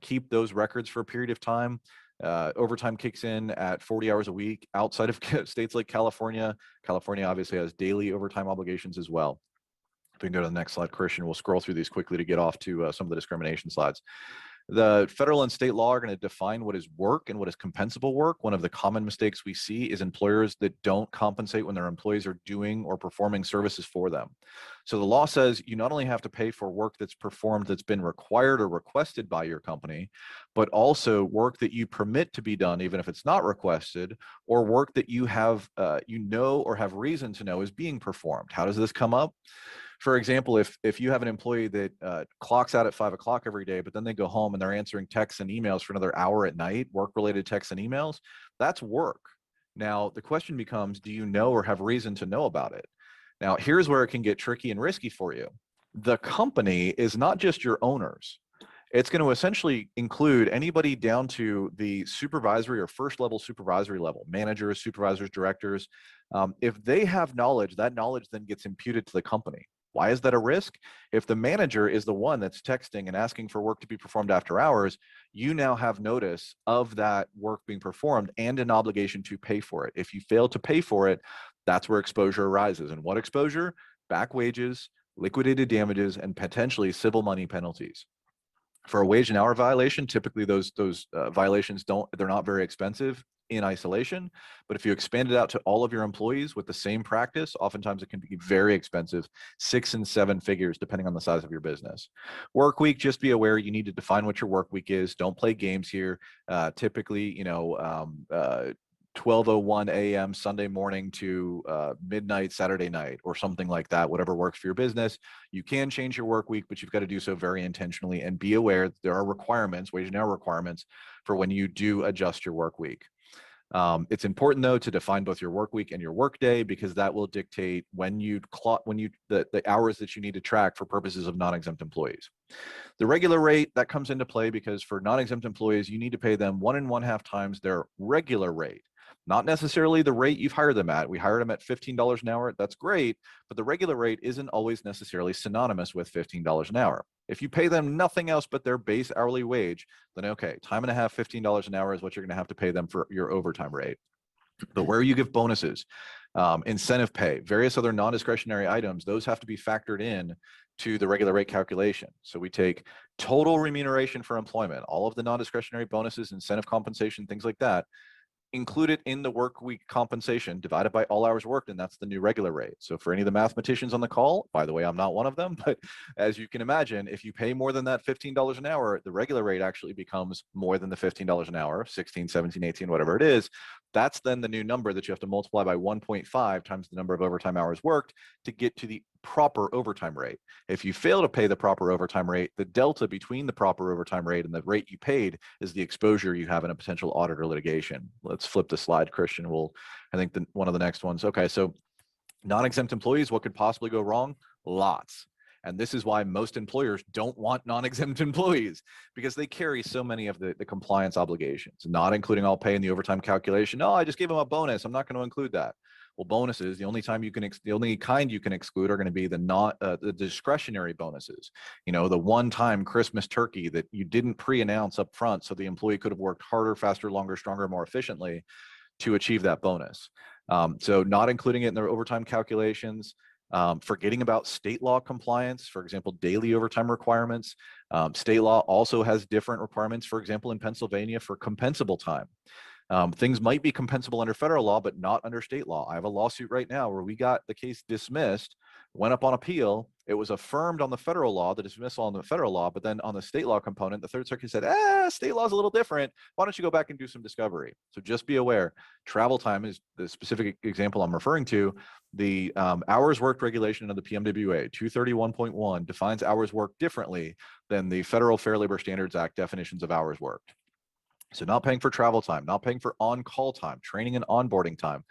Keep those records for a period of time. Overtime kicks in at 40 hours a week outside of states like California. California obviously has daily overtime obligations as well. If we can go to the next slide, Christian, we'll scroll through these quickly to get off to some of the discrimination slides. The federal and state law are going to define what is work and what is compensable work. One of the common mistakes we see is employers that don't compensate when their employees are doing or performing services for them. So the law says you not only have to pay for work that's performed that's been required or requested by your company, but also work that you permit to be done even if it's not requested, or work that you have, or have reason to know is being performed. How does this come up? For example, if you have an employee that clocks out at 5 o'clock every day, but then they go home and they're answering texts and emails for another hour at night, work-related texts and emails, that's work. Now, the question becomes, do you know or have reason to know about it? Now, here's where it can get tricky and risky for you. The company is not just your owners. It's going to essentially include anybody down to the supervisory or first level supervisory level, managers, supervisors, directors. If they have knowledge, that knowledge then gets imputed to the company. Why is that a risk? If the manager is the one that's texting and asking for work to be performed after hours, you now have notice of that work being performed and an obligation to pay for it. If you fail to pay for it, that's where exposure arises. And what exposure? Back wages, liquidated damages, and potentially civil money penalties. For a wage and hour violation, typically those violations they're not very expensive in isolation, but if you expand it out to all of your employees with the same practice, oftentimes it can be very expensive, 6 and 7 figures, depending on the size of your business. Work week, just be aware you need to define what your work week is. Don't play games here. Typically, 12:01 a.m. Sunday morning to midnight Saturday night or something like that, whatever works for your business. You can change your work week, but you've got to do so very intentionally, and be aware that there are requirements, wage and hour requirements, for when you do adjust your work week. It's important though to define both your work week and your work day, because that will dictate the hours that you need to track for purposes of non-exempt employees. The regular rate, that comes into play because for non-exempt employees, you need to pay them 1 1/2 times their regular rate. Not necessarily the rate you've hired them at. We hired them at $15 an hour. That's great, but the regular rate isn't always necessarily synonymous with $15 an hour. If you pay them nothing else but their base hourly wage, then okay, time and a half, $15 an hour is what you're going to have to pay them for your overtime rate. But where you give bonuses, incentive pay, various other non-discretionary items, those have to be factored in to the regular rate calculation. So we take total remuneration for employment, all of the non-discretionary bonuses, incentive compensation, things like that, include it in the work week compensation divided by all hours worked, and that's the new regular rate. So for any of the mathematicians on the call, by the way, I'm not one of them, but as you can imagine, if you pay more than that $15 an hour, the regular rate actually becomes more than the $15 an hour, 16, 17, 18, whatever it is. That's then the new number that you have to multiply by 1.5 times the number of overtime hours worked to get to the proper overtime rate. If you fail to pay the proper overtime rate, the delta between the proper overtime rate and the rate you paid is the exposure you have in a potential audit or litigation. Let's flip the slide, Christian. I think one of the next ones. Okay, so non-exempt employees, what could possibly go wrong? Lots. And this is why most employers don't want non-exempt employees, because they carry so many of the compliance obligations, not including all pay in the overtime calculation. No, I just gave them a bonus. I'm not going to include that. Well, bonuses, the only kind you can exclude are going to be the discretionary bonuses. The one-time Christmas turkey that you didn't pre-announce up front, so the employee could have worked harder, faster, longer, stronger, more efficiently to achieve that bonus. So not including it in their overtime calculations. Forgetting about state law compliance, for example, daily overtime requirements. State law also has different requirements, for example, in Pennsylvania for compensable time. Things might be compensable under federal law, but not under state law. I have a lawsuit right now where we got the case dismissed, went up on appeal. It was affirmed on the federal law, the dismissal on the federal law, but then on the state law component, the Third Circuit said, state law is a little different. Why don't you go back and do some discovery? So just be aware, travel time is the specific example I'm referring to. The hours worked regulation under the PMWA 231.1 defines hours worked differently than the Federal Fair Labor Standards Act definitions of hours worked. So not paying for travel time, not paying for on-call time, training and onboarding time,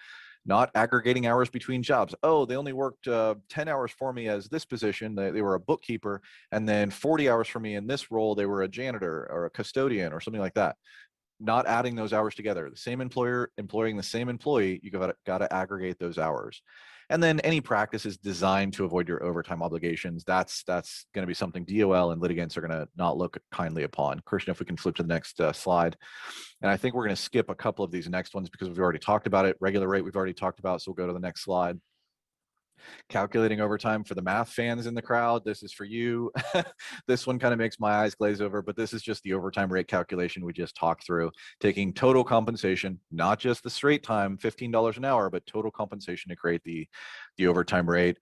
not aggregating hours between jobs. Oh, they only worked 10 hours for me as this position. They were a bookkeeper, and then 40 hours for me in this role, they were a janitor or a custodian or something like that. Not adding those hours together. The same employer employing the same employee, you got to aggregate those hours. And then any practices designed to avoid your overtime obligations, that's going to be something DOL and litigants are going to not look kindly upon. Christian, if we can flip to the next slide. And I think we're going to skip a couple of these next ones because we've already talked about it. Regular rate we've already talked about, so we'll go to the next slide. Calculating overtime for the math fans in the crowd. This is for you. This one kind of makes my eyes glaze over, but this is just the overtime rate calculation we just talked through, taking total compensation, not just the straight time, $15 an hour, but total compensation to create the overtime rate.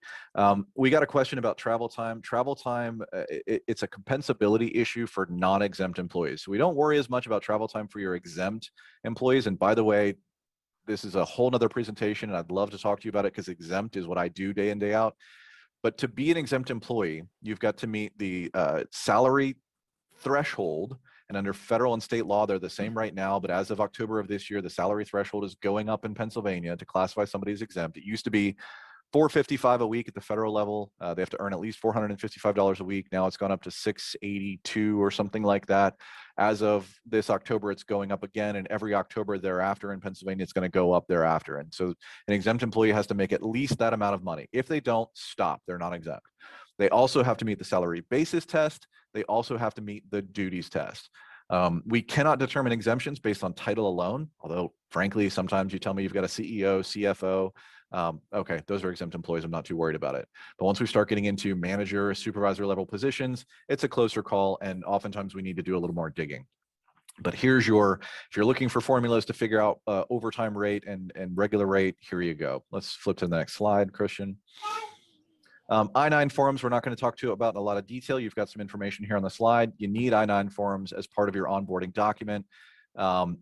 We got a question about travel time. Travel time, it's a compensability issue for non-exempt employees. So we don't worry as much about travel time for your exempt employees. And by the way, this is a whole nother presentation, and I'd love to talk to you about it because exempt is what I do day in, day out. But to be an exempt employee, you've got to meet the salary threshold. And under federal and state law, they're the same right now. But as of October of this year, the salary threshold is going up in Pennsylvania to classify somebody as exempt. It used to be $455 a week at the federal level. They have to earn at least $455 a week. Now it's gone up to $682 or something like that. As of this October, it's going up again, and every October thereafter in Pennsylvania, it's going to go up thereafter. And so an exempt employee has to make at least that amount of money. If they don't, stop. They're not exempt. They also have to meet the salary basis test. They also have to meet the duties test. We cannot determine exemptions based on title alone, although frankly, sometimes you tell me you've got a CEO, CFO. Okay, those are exempt employees. I'm not too worried about it. But once we start getting into manager, supervisor level positions, it's a closer call, and oftentimes we need to do a little more digging. But here's your, if you're looking for formulas to figure out overtime rate and regular rate, here you go. Let's flip to the next slide, Christian. I-9 forms, we're not going to talk to you about in a lot of detail. You've got some information here on the slide. You need I-9 forms as part of your onboarding document.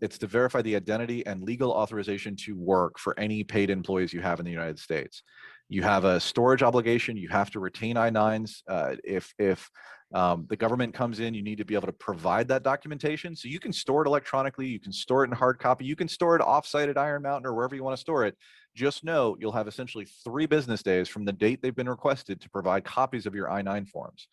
It's to verify the identity and legal authorization to work for any paid employees you have in the United States. You have a storage obligation. You have to retain I-9s. If the government comes in, you need to be able to provide that documentation. So you can store it electronically. You can store it in hard copy. You can store it offsite at Iron Mountain or wherever you want to store it. Just know you'll have essentially 3 business days from the date they've been requested to provide copies of your I-9 forms.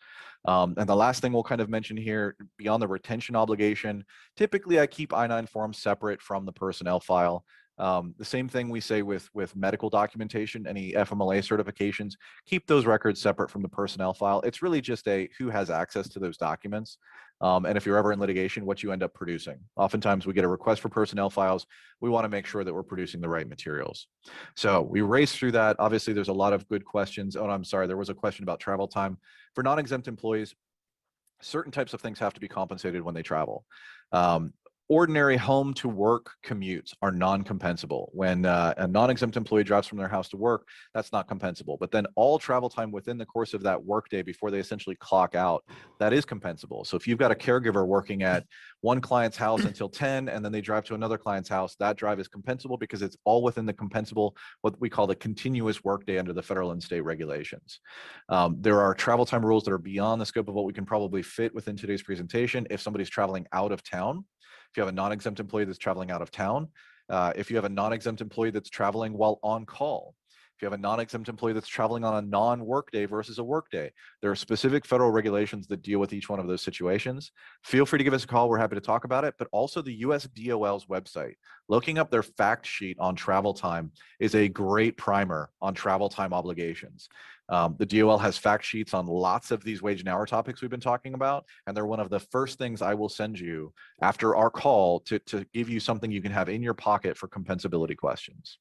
And the last thing we'll kind of mention here, beyond the retention obligation, typically I keep I-9 forms separate from the personnel file. The same thing we say with medical documentation, any FMLA certifications, keep those records separate from the personnel file. It's really just a who has access to those documents. And if you're ever in litigation, what you end up producing. Oftentimes we get a request for personnel files. We want to make sure that we're producing the right materials. So we race through that. Obviously, there's a lot of good questions. Oh, I'm sorry. There was a question about travel time. For non-exempt employees, certain types of things have to be compensated when they travel. Ordinary home to work commutes are non-compensable. When a non-exempt employee drives from their house to work, that's not compensable. But then all travel time within the course of that workday before they essentially clock out, that is compensable. So if you've got a caregiver working at one client's house until 10 and then they drive to another client's house, that drive is compensable because it's all within the compensable, what we call the continuous workday under the federal and state regulations. There are travel time rules that are beyond the scope of what we can probably fit within today's presentation. If somebody's traveling out of town, if you have a non-exempt employee that's traveling out of town, if you have a non-exempt employee that's traveling while on call, if you have a non-exempt employee that's traveling on a non-work day versus a work day, there are specific federal regulations that deal with each one of those situations. Feel free to give us a call. We're happy to talk about it, but also the US DOL's website. Looking up their fact sheet on travel time is a great primer on travel time obligations. The DOL has fact sheets on lots of these wage and hour topics we've been talking about, and they're one of the first things I will send you after our call to give you something you can have in your pocket for compensability questions.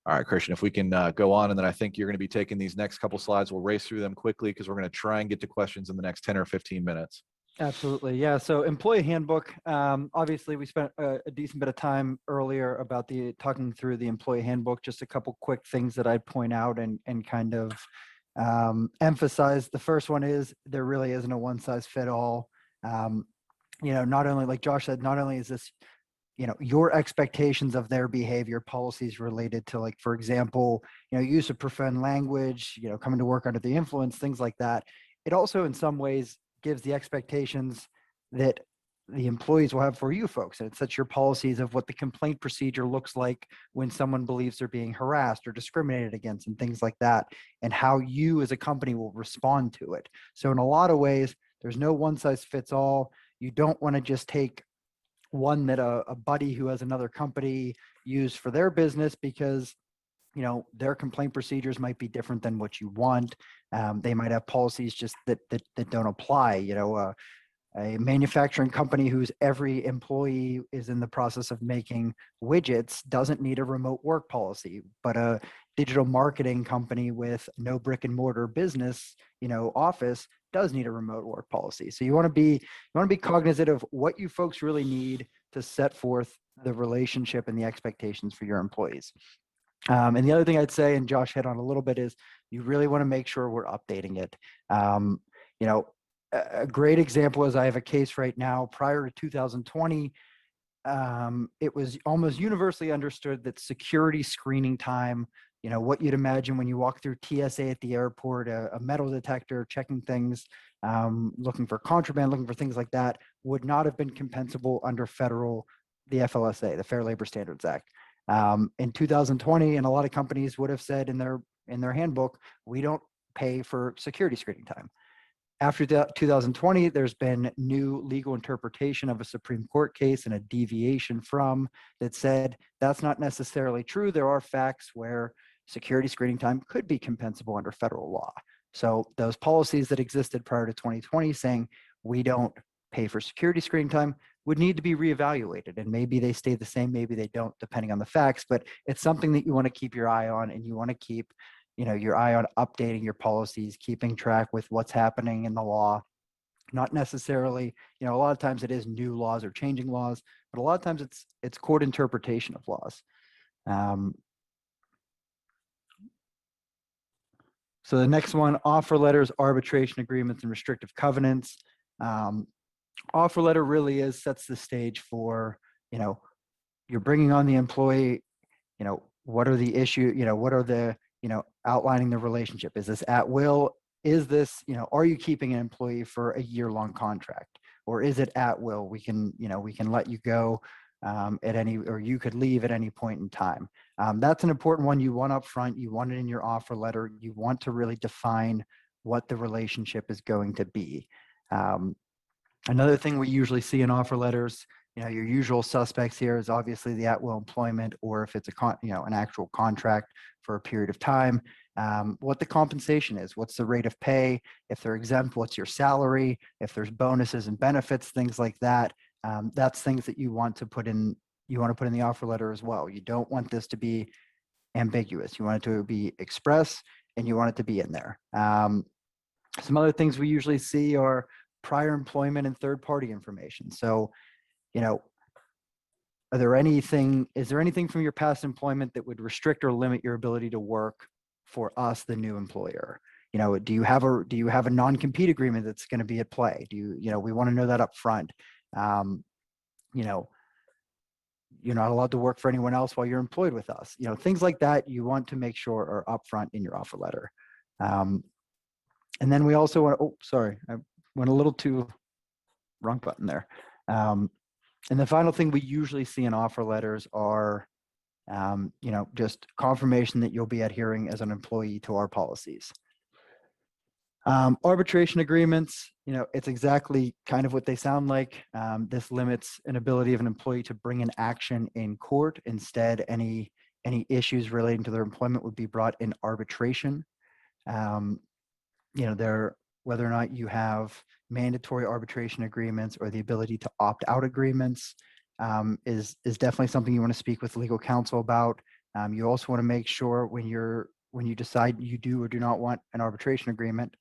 All right, Christian, if we can go on, and then I think you're going to be taking these next couple slides. We'll race through them quickly because we're going to try and get to questions in the next 10 or 15 minutes. Absolutely. Yeah. So employee handbook, obviously we spent a decent bit of time earlier about talking through the employee handbook, just a couple quick things that I'd point out and kind of emphasize. The first one is there really isn't a one size fit all. Not only, like Josh said, not only is this, your expectations of their behavior, policies related to, like, for example, use of profane language, coming to work under the influence, things like that. It also in some ways gives the expectations that the employees will have for you folks. And it sets your policies of what the complaint procedure looks like when someone believes they're being harassed or discriminated against and things like that, and how you as a company will respond to it. So in a lot of ways, there's no one size fits all. You don't want to just take one that a buddy who has another company use for their business because their complaint procedures might be different than what you want. They might have policies just that don't apply. A manufacturing company whose every employee is in the process of making widgets doesn't need a remote work policy, but a digital marketing company with no brick and mortar business, office does need a remote work policy. So you want to be cognizant of what you folks really need to set forth the relationship and the expectations for your employees. And the other thing I'd say, and Josh hit on a little bit, is you really want to make sure we're updating it. A great example is I have a case right now. Prior to 2020, it was almost universally understood that security screening time, what you'd imagine when you walk through TSA at the airport, a metal detector, checking things, looking for contraband, looking for things like that, would not have been compensable under the FLSA, the Fair Labor Standards Act. In 2020, and a lot of companies would have said in their handbook, we don't pay for security screening time. After 2020, there's been new legal interpretation of a Supreme Court case and a deviation from that said that's not necessarily true. There are facts where security screening time could be compensable under federal law. So those policies that existed prior to 2020 saying we don't pay for security screening time would need to be reevaluated, and maybe they stay the same, maybe they don't, depending on the facts, but it's something that you want to keep your eye on, and you want to keep your eye on updating your policies, keeping track with what's happening in the law. Not necessarily, a lot of times it is new laws or changing laws, but a lot of times it's court interpretation of laws. So the next one, offer letters, arbitration agreements, and restrictive covenants. Offer letter really sets the stage for, you're bringing on the employee, what are the issues, what are the, outlining the relationship. Is this at will? Is this, are you keeping an employee for a year-long contract? Or is it at will? We can let you go or you could leave at any point in time. That's an important one you want up front. You want it in your offer letter. You want to really define what the relationship is going to be. Another thing we usually see in offer letters, your usual suspects here is obviously the at-will employment, or if it's an actual contract for a period of time, what the compensation is, what's the rate of pay, if they're exempt, what's your salary, if there's bonuses and benefits, things like that. That's things that you want to put in the offer letter as well. You don't want this to be ambiguous. You want it to be express, and you want it to be in there. Some other things we usually see are prior employment and third-party information. So, is there anything from your past employment that would restrict or limit your ability to work for us, the new employer? Do you have a non-compete agreement that's going to be at play? We want to know that up front. You're not allowed to work for anyone else while you're employed with us. Things like that you want to make sure are upfront in your offer letter. And then we also want to, I went a little too wrong button there. And the final thing we usually see in offer letters are, just confirmation that you'll be adhering as an employee to our policies. Arbitration agreements, it's exactly kind of what they sound like. This limits an ability of an employee to bring an action in court. Instead, any issues relating to their employment would be brought in arbitration. Whether or not you have mandatory arbitration agreements or the ability to opt out agreements is definitely something you want to speak with legal counsel about. You also want to make sure when you decide you do or do not want an arbitration agreement,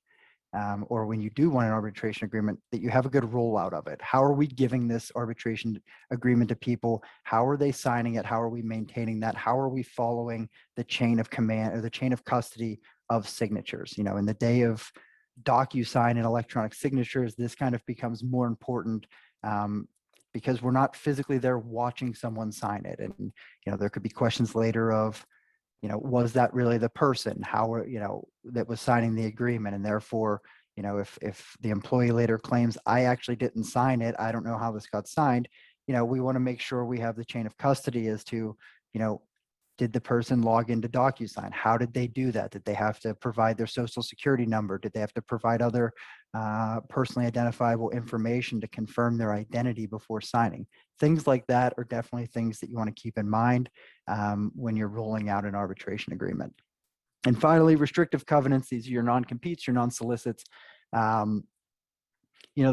or when you do want an arbitration agreement, that you have a good rollout of it. How are we giving this arbitration agreement to people? How are they signing it? How are we maintaining that? How are we following the chain of command or the chain of custody of signatures? In the day of DocuSign and electronic signatures, this kind of becomes more important because we're not physically there watching someone sign it. And, there could be questions later of, was that really the person, that was signing the agreement? And therefore, if the employee later claims, I actually didn't sign it, I don't know how this got signed, we want to make sure we have the chain of custody as to, did the person log into DocuSign? How did they do that? Did they have to provide their social security number? Did they have to provide other personally identifiable information to confirm their identity before signing? Things like that are definitely things that you want to keep in mind when you're rolling out an arbitration agreement. And finally, restrictive covenants. These are your non-competes, your non-solicits. The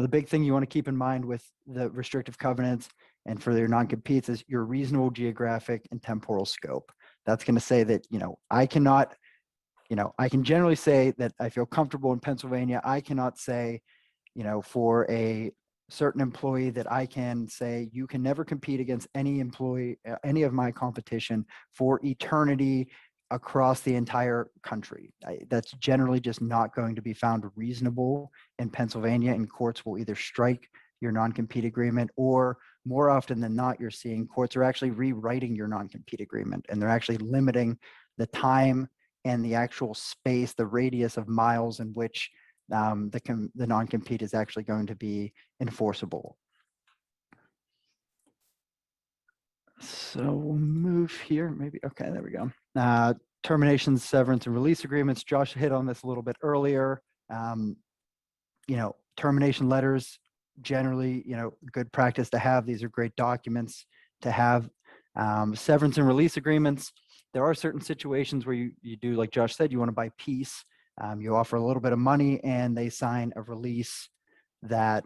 big thing you want to keep in mind with the restrictive covenants and for their non-competes is your reasonable geographic and temporal scope. That's going to say that, I cannot, I can generally say that I feel comfortable in Pennsylvania. I cannot say, for a certain employee that I can say, you can never compete against any employee, any of my competition for eternity across the entire country. That's generally just not going to be found reasonable in Pennsylvania, and courts will either strike your non-compete agreement, or more often than not, you're seeing courts are actually rewriting your non-compete agreement, and they're actually limiting the time and the actual space, the radius of miles in which the non-compete is actually going to be enforceable. So we'll move here, maybe. Okay, there we go. Terminations, severance, and release agreements. Josh hit on this a little bit earlier. Termination letters, generally, good practice to have. These are great documents to have. Severance and release agreements. There are certain situations where you do, like Josh said, you want to buy peace. You offer a little bit of money and they sign a release that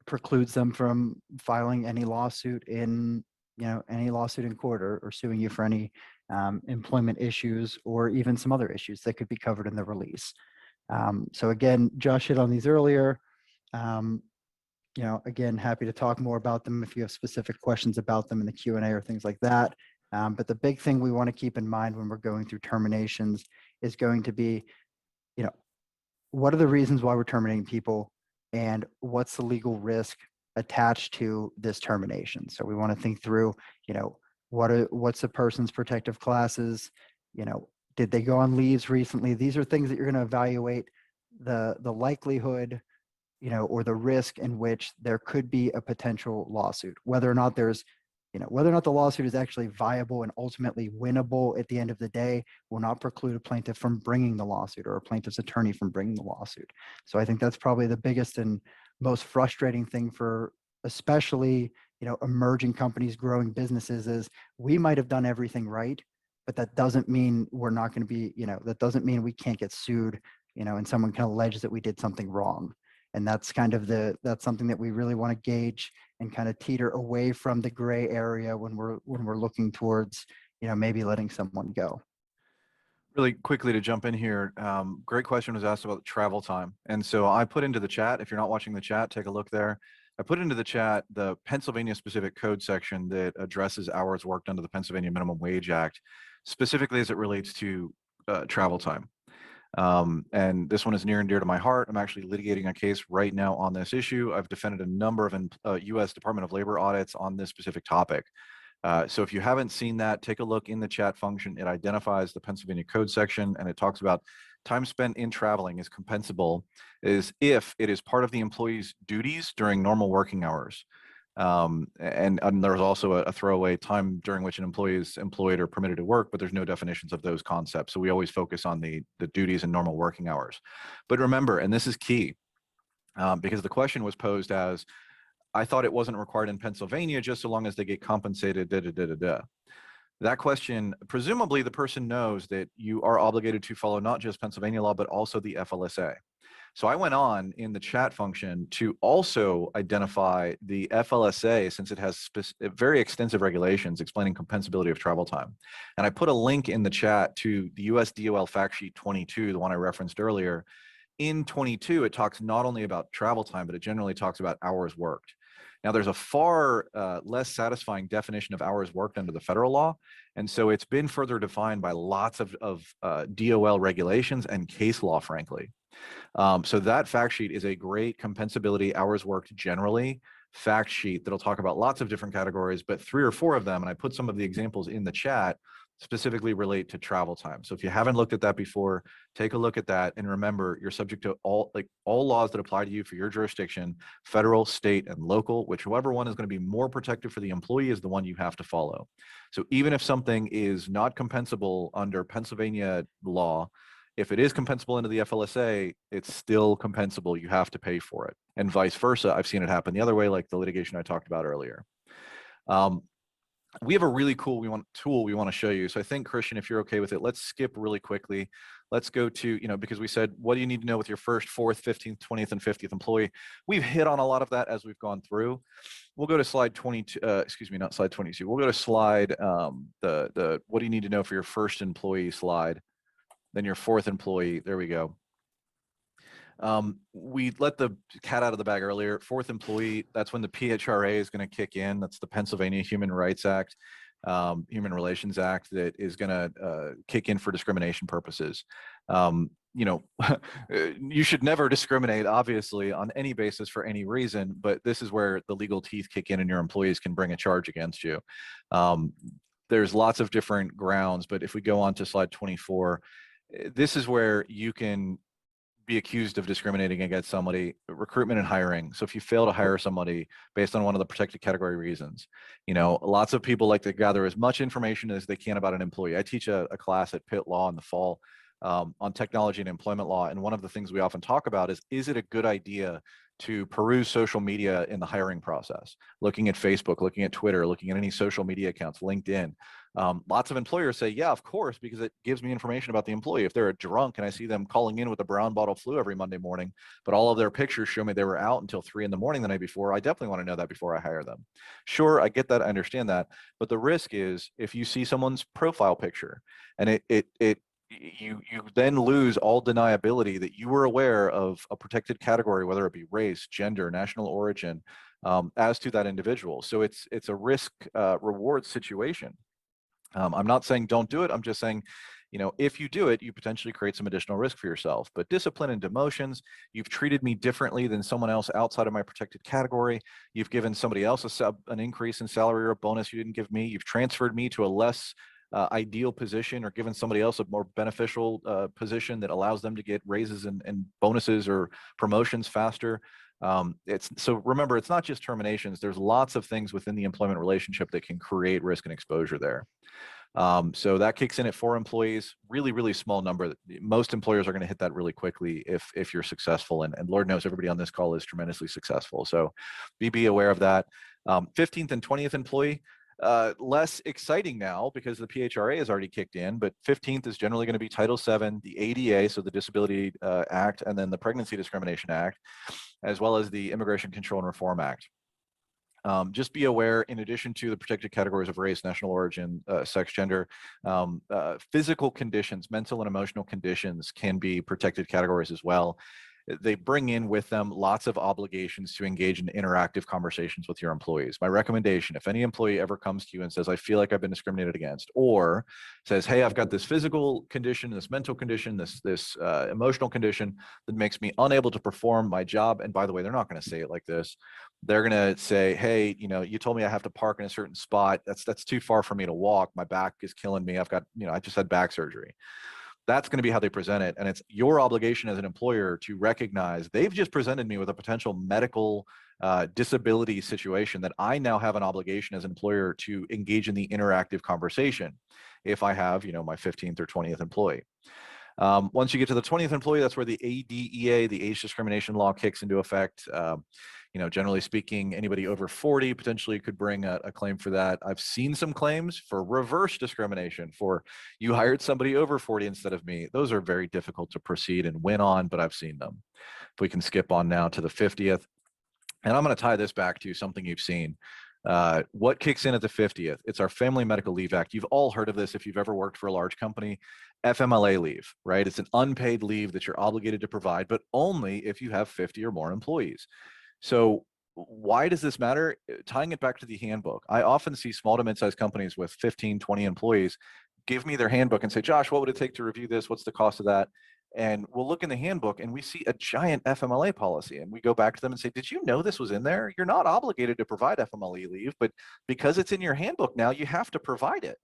precludes them from filing any lawsuit in court, or suing you for any employment issues, or even some other issues that could be covered in the release. So again, Josh hit on these earlier. Again, happy to talk more about them if you have specific questions about them in the Q&A or things like that. But the big thing we want to keep in mind when we're going through terminations is going to be, what are the reasons why we're terminating people, and what's the legal risk attached to this termination? So we want to think through, what's the person's protective classes? Did they go on leaves recently? These are things that you're going to evaluate the likelihood, or the risk in which there could be a potential lawsuit, whether or not the lawsuit is actually viable and ultimately winnable at the end of the day will not preclude a plaintiff from bringing the lawsuit, or a plaintiff's attorney from bringing the lawsuit. So I think that's probably the biggest and most frustrating thing for especially, emerging companies, growing businesses, is we might have done everything right, but that doesn't mean we're not going to be, that doesn't mean we can't get sued, and someone can allege that we did something wrong. And that's that's something that we really want to gauge and kind of teeter away from the gray area when we're looking towards, maybe letting someone go. Really quickly to jump in here, great question was asked about travel time. And so I put into the chat, if you're not watching the chat, take a look there. I put into the chat the Pennsylvania specific code section that addresses hours worked under the Pennsylvania Minimum Wage Act, specifically as it relates to travel time. And this one is near and dear to my heart. I'm actually litigating a case right now on this issue. I've defended a number of U.S. Department of Labor audits on this specific topic. So if you haven't seen that, take a look in the chat function. It identifies the Pennsylvania code section, and it talks about time spent in traveling is compensable is if it is part of the employee's duties during normal working hours. And there's also a throwaway time during which an employee is employed or permitted to work, but there's no definitions of those concepts. So we always focus on the duties and normal working hours. But remember, and this is key, because the question was posed as, I thought it wasn't required in Pennsylvania just so long as they get compensated, That question, presumably the person knows that you are obligated to follow not just Pennsylvania law, but also the FLSA. So I went on in the chat function to also identify the FLSA, since it has very extensive regulations explaining compensability of travel time. And I put a link in the chat to the US DOL fact sheet 22, the one I referenced earlier. In 22, it talks not only about travel time, but it generally talks about hours worked. Now, there's a far less satisfying definition of hours worked under the federal law. And so it's been further defined by lots of DOL regulations and case law, frankly. So that fact sheet is a great compensability hours worked generally fact sheet that'll talk about lots of different categories, but 3 or 4 of them, and I put some of the examples in the chat, specifically relate to travel time. So if you haven't looked at that before, take a look at that. And remember, you're subject to all laws that apply to you for your jurisdiction, federal, state, and local, whichever one is going to be more protective for the employee is the one you have to follow. So even if something is not compensable under Pennsylvania law, if it is compensable under the FLSA, it's still compensable. You have to pay for it. And vice versa. I've seen it happen the other way, like the litigation I talked about earlier. we have a really cool tool we want to show you. So I think, Christian, if you're okay with it, let's skip really quickly. Let's go to, because we said, what do you need to know with your first, 4th, 15th, 20th, and 50th employee? We've hit on a lot of that as we've gone through. We'll go to slide 22, excuse me, not slide 22. We'll go to slide, the what do you need to know for your first employee slide, then your 4th employee. There we go. We let the cat out of the bag earlier. 4th employee, that's when the PHRA is going to kick in. That's the Pennsylvania Human Rights Act, Human Relations Act, that is going to kick in for discrimination purposes. You should never discriminate, obviously, on any basis for any reason, but this is where the legal teeth kick in and your employees can bring a charge against you. There's lots of different grounds, but if we go on to slide 24, this is where you can be accused of discriminating against somebody. Recruitment and hiring. So if you fail to hire somebody based on one of the protected category reasons, lots of people like to gather as much information as they can about an employee. I teach a class at Pitt Law in the fall on technology and employment law, and one of the things we often talk about is it a good idea to peruse social media in the hiring process, looking at Facebook, looking at Twitter, looking at any social media accounts, LinkedIn. Lots of employers say, yeah, of course, because it gives me information about the employee. If they're a drunk and I see them calling in with a brown bottle flu every Monday morning, but all of their pictures show me they were out until 3 in the morning the night before, I definitely want to know that before I hire them. Sure, I get that, I understand that, but the risk is if you see someone's profile picture and you then lose all deniability that you were aware of a protected category, whether it be race, gender, national origin, as to that individual. So it's a risk reward situation. I'm not saying don't do it. I'm just saying, if you do it, you potentially create some additional risk for yourself. But discipline and demotions, you've treated me differently than someone else outside of my protected category. You've given somebody else an increase in salary or a bonus you didn't give me. You've transferred me to a less ideal position or given somebody else a more beneficial position that allows them to get raises and bonuses or promotions faster. So remember, it's not just terminations. There's lots of things within the employment relationship that can create risk and exposure there. So that kicks in at 4 employees, really, really small number. Most employers are going to hit that really quickly if you're successful. And Lord knows everybody on this call is tremendously successful. So be aware of that. 15th and 20th employee, less exciting now because the PHRA has already kicked in, but 15th is generally going to be Title VII, the ADA, so the Disability Act, and then the Pregnancy Discrimination Act, as well as the Immigration Control and Reform Act. Just be aware, in addition to the protected categories of race, national origin, sex, gender, physical conditions, mental and emotional conditions can be protected categories as well. They bring in with them lots of obligations to engage in interactive conversations with your employees. My recommendation, if any employee ever comes to you and says, I feel like I've been discriminated against, or says, hey, I've got this physical condition, this mental condition, this emotional condition that makes me unable to perform my job. And by the way, they're not going to say it like this. They're going to say, hey, you told me I have to park in a certain spot. That's too far for me to walk. My back is killing me. I've got, I just had back surgery. That's going to be how they present it. And it's your obligation as an employer to recognize they've just presented me with a potential medical disability situation that I now have an obligation as an employer to engage in the interactive conversation if I have, my 15th or 20th employee. Once you get to the 20th employee, that's where the ADEA, the Age Discrimination Law, kicks into effect. Generally speaking, anybody over 40 potentially could bring a claim for that. I've seen some claims for reverse discrimination, for you hired somebody over 40 instead of me. Those are very difficult to proceed and win on, but I've seen them. If we can skip on now to the 50th, and I'm going to tie this back to something you've seen. What kicks in at the 50th? It's our Family Medical Leave Act. You've all heard of this if you've ever worked for a large company. FMLA leave, right? It's an unpaid leave that you're obligated to provide, but only if you have 50 or more employees. So why does this matter? Tying it back to the handbook, I often see small to mid-sized companies with 15, 20 employees give me their handbook and say, Josh, what would it take to review this? What's the cost of that? And we'll look in the handbook and we see a giant FMLA policy. And we go back to them and say, did you know this was in there? You're not obligated to provide FMLA leave, but because it's in your handbook now, you have to provide it.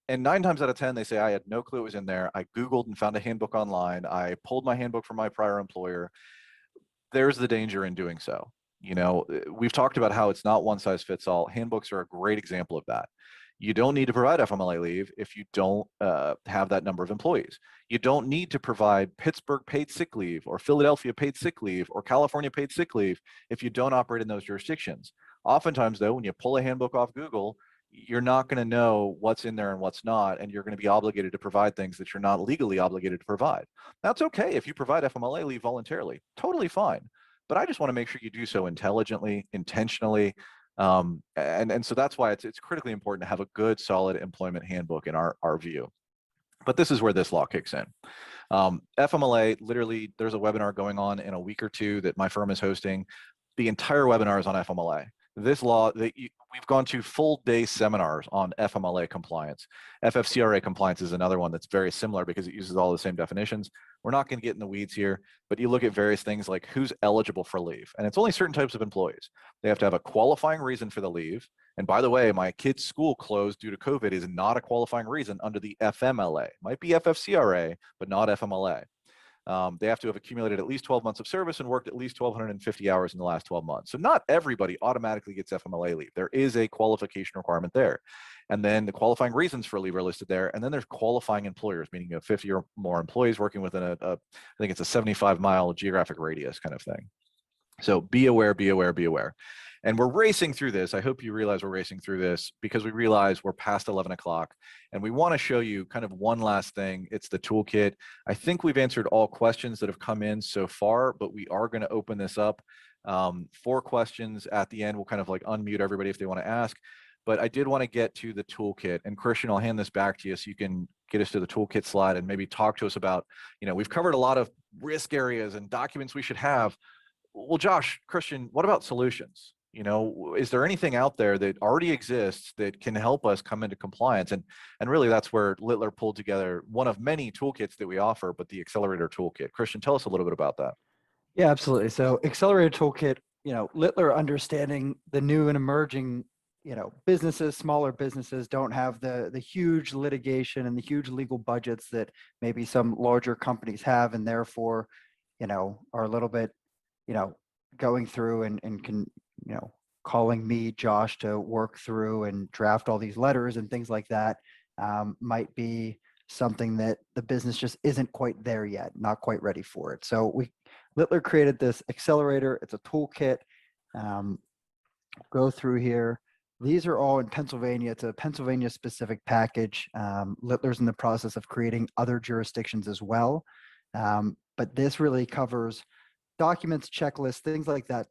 And 9 times out of 10, they say, I had no clue it was in there. I Googled and found a handbook online. I pulled my handbook from my prior employer. There's the danger in doing so. We've talked about how it's not one size fits all. Handbooks are a great example of that. You don't need to provide FMLA leave if you don't have that number of employees. You don't need to provide Pittsburgh paid sick leave or Philadelphia paid sick leave or California paid sick leave if you don't operate in those jurisdictions. Oftentimes, though, when you pull a handbook off Google, you're not going to know what's in there and what's not, and you're going to be obligated to provide things that you're not legally obligated to provide. That's okay if you provide FMLA leave voluntarily, totally fine. But I just want to make sure you do so intelligently, intentionally, and so that's why it's critically important to have a good, solid employment handbook in our view. But this is where this law kicks in. FMLA, literally, there's a webinar going on in a week or two that my firm is hosting. The entire webinar is on FMLA. This law, we've gone to full day seminars on FMLA compliance. FFCRA compliance is another one that's very similar because it uses all the same definitions. We're not going to get in the weeds here, but you look at various things like who's eligible for leave. And it's only certain types of employees. They have to have a qualifying reason for the leave. And by the way, my kid's school closed due to COVID is not a qualifying reason under the FMLA. Might be FFCRA, but not FMLA. They have to have accumulated at least 12 months of service and worked at least 1,250 hours in the last 12 months. So not everybody automatically gets FMLA leave. There is a qualification requirement there. And then the qualifying reasons for leave are listed there. And then there's qualifying employers, meaning you have 50 or more employees working within I think it's a 75-mile geographic radius kind of thing. So be aware, be aware, be aware. And we're racing through this. I hope you realize we're racing through this because we realize we're past 11 o'clock and we want to show you kind of one last thing. It's the toolkit. I think we've answered all questions that have come in so far, but we are going to open this up for questions at the end. We'll kind of like unmute everybody if they want to ask. But I did want to get to the toolkit. And Christian, I'll hand this back to you so you can get us to the toolkit slide and maybe talk to us about, we've covered a lot of risk areas and documents we should have. Well, Josh, Christian, what about solutions? Is there anything out there that already exists that can help us come into compliance? And really that's where Littler pulled together one of many toolkits that we offer, but the Accelerator Toolkit. Christian, tell us a little bit about that. Yeah, absolutely. So Accelerator Toolkit, Littler understanding the new and emerging, businesses, smaller businesses don't have the huge litigation and the huge legal budgets that maybe some larger companies have, and therefore, are a little bit, going through and can, calling me, Josh, to work through and draft all these letters and things like that might be something that the business just isn't quite there yet, not quite ready for it. So Littler created this Accelerator. It's a toolkit. Go through here. These are all in Pennsylvania. It's a Pennsylvania specific package. Littler's in the process of creating other jurisdictions as well. But this really covers documents, checklists, things like that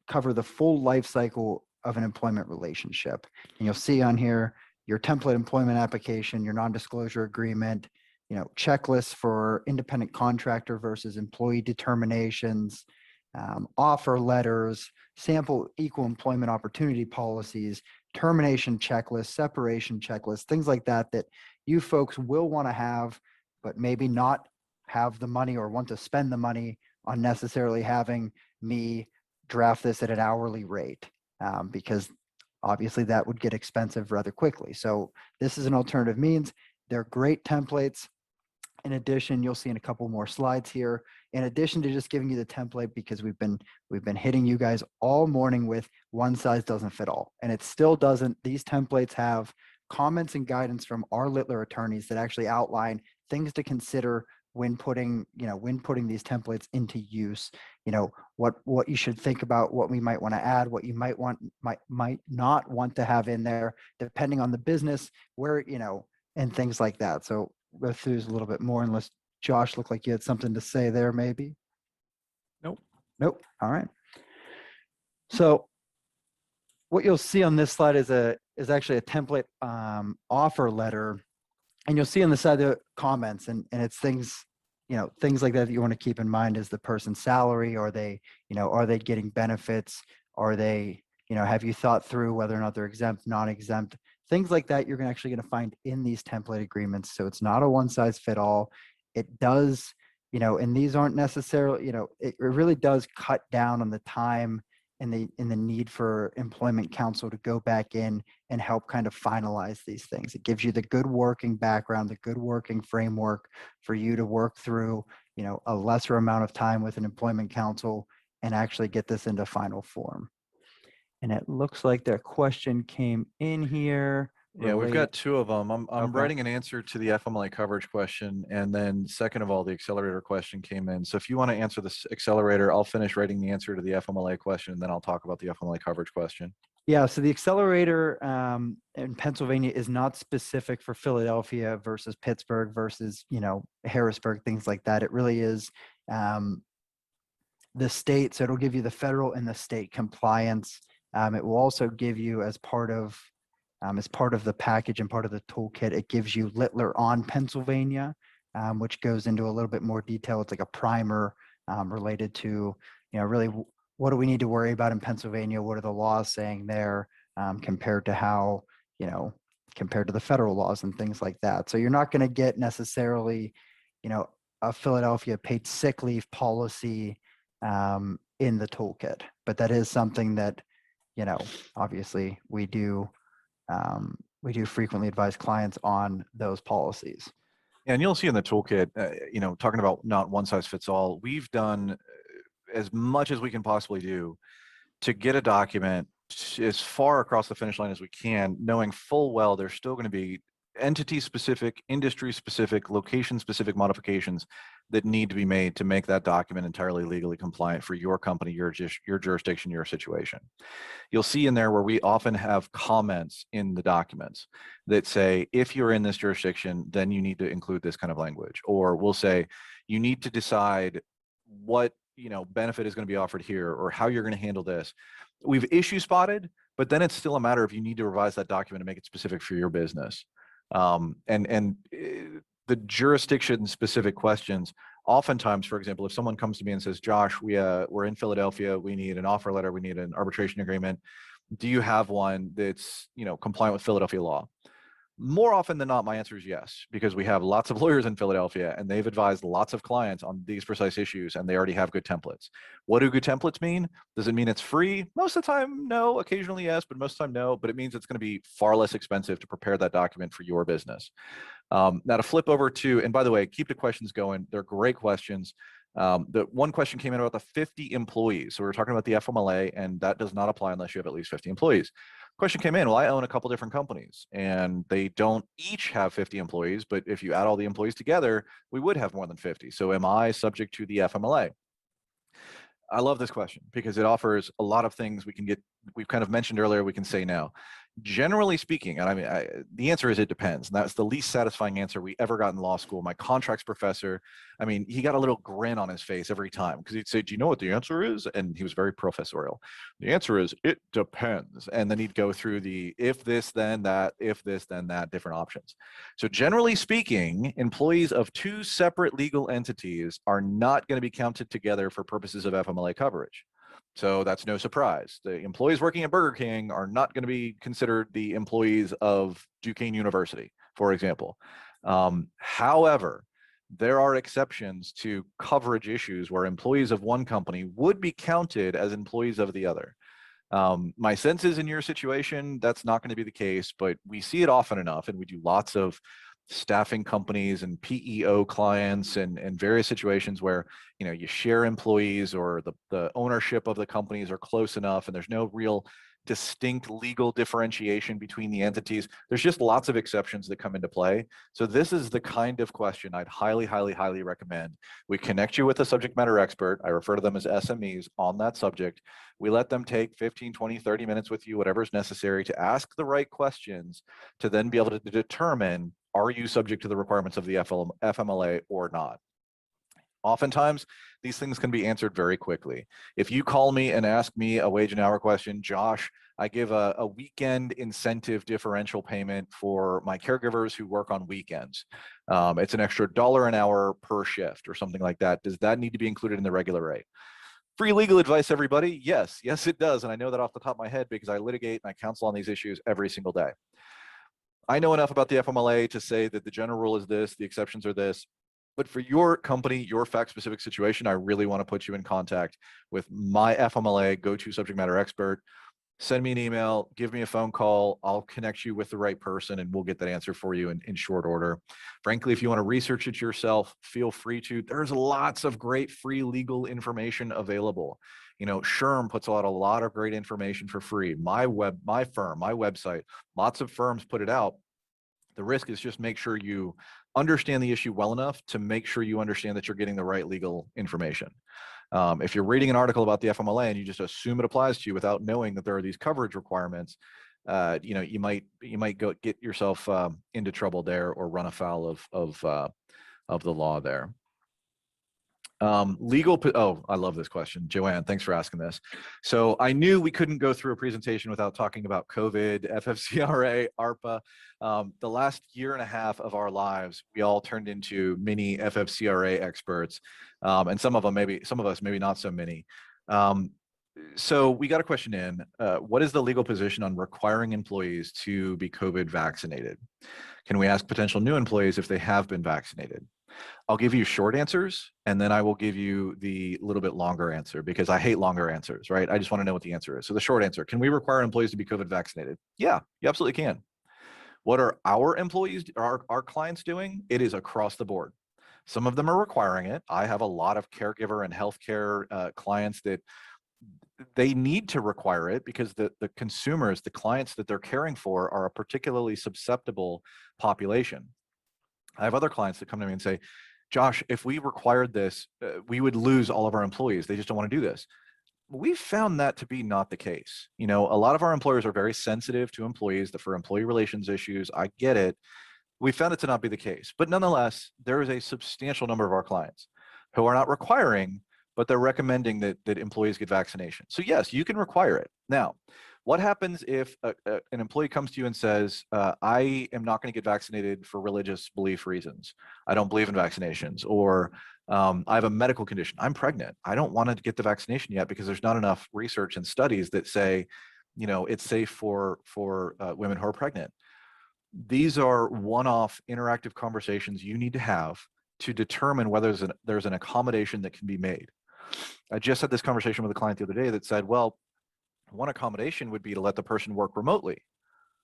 cover the full life cycle of an employment relationship. And you'll see on here your template employment application, your non-disclosure agreement, checklists for independent contractor versus employee determinations, offer letters, sample equal employment opportunity policies, termination checklists, separation checklists, things like that you folks will want to have, but maybe not have the money or want to spend the money on necessarily having me draft this at an hourly rate, because obviously that would get expensive rather quickly. So this is an alternative means. They're great templates. In addition, you'll see in a couple more slides here, in addition to just giving you the template, because we've been hitting you guys all morning with one size doesn't fit all, and it still doesn't. These templates have comments and guidance from our Littler attorneys that actually outline things to consider when putting these templates into use, what you should think about, what we might want to add, what you might not want to have in there, depending on the business, where, and things like that. So go through this a little bit more, unless Josh looked like you had something to say there, maybe. Nope. All right. So what you'll see on this slide is actually a template offer letter. And you'll see on the side of the comments, and it's things like that you want to keep in mind. Is the person's salary? Are they getting benefits? Are they, have you thought through whether or not they're exempt, non-exempt? Things like that you're actually going to find in these template agreements. So it's not a one size fit all. It does, and these aren't necessarily, it really does cut down on the time and the need for employment counsel to go back in and help kind of finalize these things. It gives you the good working background, the good working framework for you to work through, a lesser amount of time with an employment counsel and actually get this into final form. And it looks like that question came in here. Yeah, we've got two of them. I'm Okay. writing an answer to the FMLA coverage question, and then second of all, the Accelerator question came in. So if you want to answer this Accelerator, I'll finish writing the answer to the FMLA question, and then I'll talk about the FMLA coverage question. Yeah, so the accelerator in Pennsylvania is not specific for Philadelphia versus Pittsburgh versus, Harrisburg, things like that. It really is the state. So it'll give you the federal and the state compliance. It will also give you as part of the package and part of the toolkit, it gives you Littler on Pennsylvania, which goes into a little bit more detail. It's like a primer related to, really what do we need to worry about in Pennsylvania? What are the laws saying there compared to how, compared to the federal laws and things like that. So you're not going to get necessarily, a Philadelphia paid sick leave policy in the toolkit, but that is something that, obviously we do frequently advise clients on those policies. And you'll see in the toolkit, talking about not one size fits all, we've done as much as we can possibly do to get a document as far across the finish line as we can, knowing full well there's still going to be entity specific, industry specific, location specific modifications that need to be made to make that document entirely legally compliant for your company, your jurisdiction, your situation. You'll see in there where we often have comments in the documents that say, if you're in this jurisdiction, then you need to include this kind of language. Or we'll say, you need to decide what benefit is going to be offered here or how you're going to handle this. We've issue spotted, but then it's still a matter of you need to revise that document to make it specific for your business. The jurisdiction specific questions, oftentimes, for example, if someone comes to me and says, Josh, we're in Philadelphia, we need an offer letter, we need an arbitration agreement. Do you have one that's compliant with Philadelphia law? More often than not, my answer is yes, because we have lots of lawyers in Philadelphia and they've advised lots of clients on these precise issues and they already have good templates. What do good templates mean? Does it mean it's free? Most of the time, no. Occasionally, yes, but most of the time, no. But it means it's going to be far less expensive to prepare that document for your business. Now to flip over to, and by the way, keep the questions going. They're great questions. The one question came in about the 50 employees. So we're talking about the FMLA, and that does not apply unless you have at least 50 employees. Question came in, well, I own a couple different companies and they don't each have 50 employees, but if you add all the employees together, we would have more than 50. So am I subject to the FMLA? I love this question because it offers a lot of things we've kind of mentioned earlier, we can say now. Generally speaking, and I mean, the answer is it depends. And that's the least satisfying answer we ever got in law school. My contracts professor, I mean, he got a little grin on his face every time because he'd say, do you know what the answer is? And he was very professorial. The answer is, it depends. And then he'd go through the if this, then that, if this, then that, different options. So generally speaking, employees of two separate legal entities are not going to be counted together for purposes of FMLA coverage. So that's no surprise. The employees working at Burger King are not going to be considered the employees of Duquesne University, for example. However, there are exceptions to coverage issues where employees of one company would be counted as employees of the other. My sense is in your situation, that's not going to be the case, but we see it often enough, and we do lots of staffing companies and PEO clients and various situations where you share employees or the ownership of the companies are close enough and there's no real distinct legal differentiation between the entities. There's just lots of exceptions that come into play. So this is the kind of question I'd highly, highly, highly recommend. We connect you with a subject matter expert. I refer to them as SMEs on that subject. We let them take 15, 20, 30 minutes with you, whatever's necessary to ask the right questions to then be able to determine, are you subject to the requirements of the FMLA or not? Oftentimes, these things can be answered very quickly. If you call me and ask me a wage and hour question, Josh, I give a weekend incentive differential payment for my caregivers who work on weekends. It's an extra $1 an hour per shift or something like that. Does that need to be included in the regular rate? Free legal advice, everybody? Yes, it does. And I know that off the top of my head because I litigate and I counsel on these issues every single day. I know enough about the FMLA to say that the general rule is this, the exceptions are this, but for your company, your fact-specific situation, I really want to put you in contact with my FMLA go-to subject matter expert. Send me an email, give me a phone call, I'll connect you with the right person and we'll get that answer for you in short order. Frankly, if you want to research it yourself, feel free to. There's lots of great free legal information available. SHRM puts out a lot of great information for free. My website, lots of firms put it out. The risk is just make sure you understand the issue well enough to make sure you understand that you're getting the right legal information. If you're reading an article about the FMLA and you just assume it applies to you without knowing that there are these coverage requirements, you might go get yourself into trouble there or run afoul of the law there. Oh, I love this question. Joanne, thanks for asking this. So I knew we couldn't go through a presentation without talking about COVID, FFCRA, ARPA. The last year and a half of our lives, we all turned into mini FFCRA experts. And some of us, maybe not so many. So we got a question in, what is the legal position on requiring employees to be COVID vaccinated? Can we ask potential new employees if they have been vaccinated? I'll give you short answers, and then I will give you the little bit longer answer because I hate longer answers, right? I just want to know what the answer is. So the short answer, can we require employees to be COVID vaccinated? Yeah, you absolutely can. What are our employees, our clients doing? It is across the board. Some of them are requiring it. I have a lot of caregiver and healthcare clients that they need to require it because the consumers, the clients that they're caring for are a particularly susceptible population. I have other clients that come to me and say, Josh, if we required this, we would lose all of our employees. They just don't want to do this. We've found that to be not the case. You know, a lot of our employers are very sensitive to employees, for employee relations issues. I get it. We found it to not be the case. But nonetheless, there is a substantial number of our clients who are not requiring, but they're recommending that employees get vaccination. So yes, you can require it. Now, what happens if an employee comes to you and says, I am not going to get vaccinated for religious belief reasons. I don't believe in vaccinations, or I have a medical condition. I'm pregnant. I don't want to get the vaccination yet because there's not enough research and studies that say, you know, it's safe for women who are pregnant. These are one-off interactive conversations you need to have to determine whether there's an accommodation that can be made. I just had this conversation with a client the other day that said, well, one accommodation would be to let the person work remotely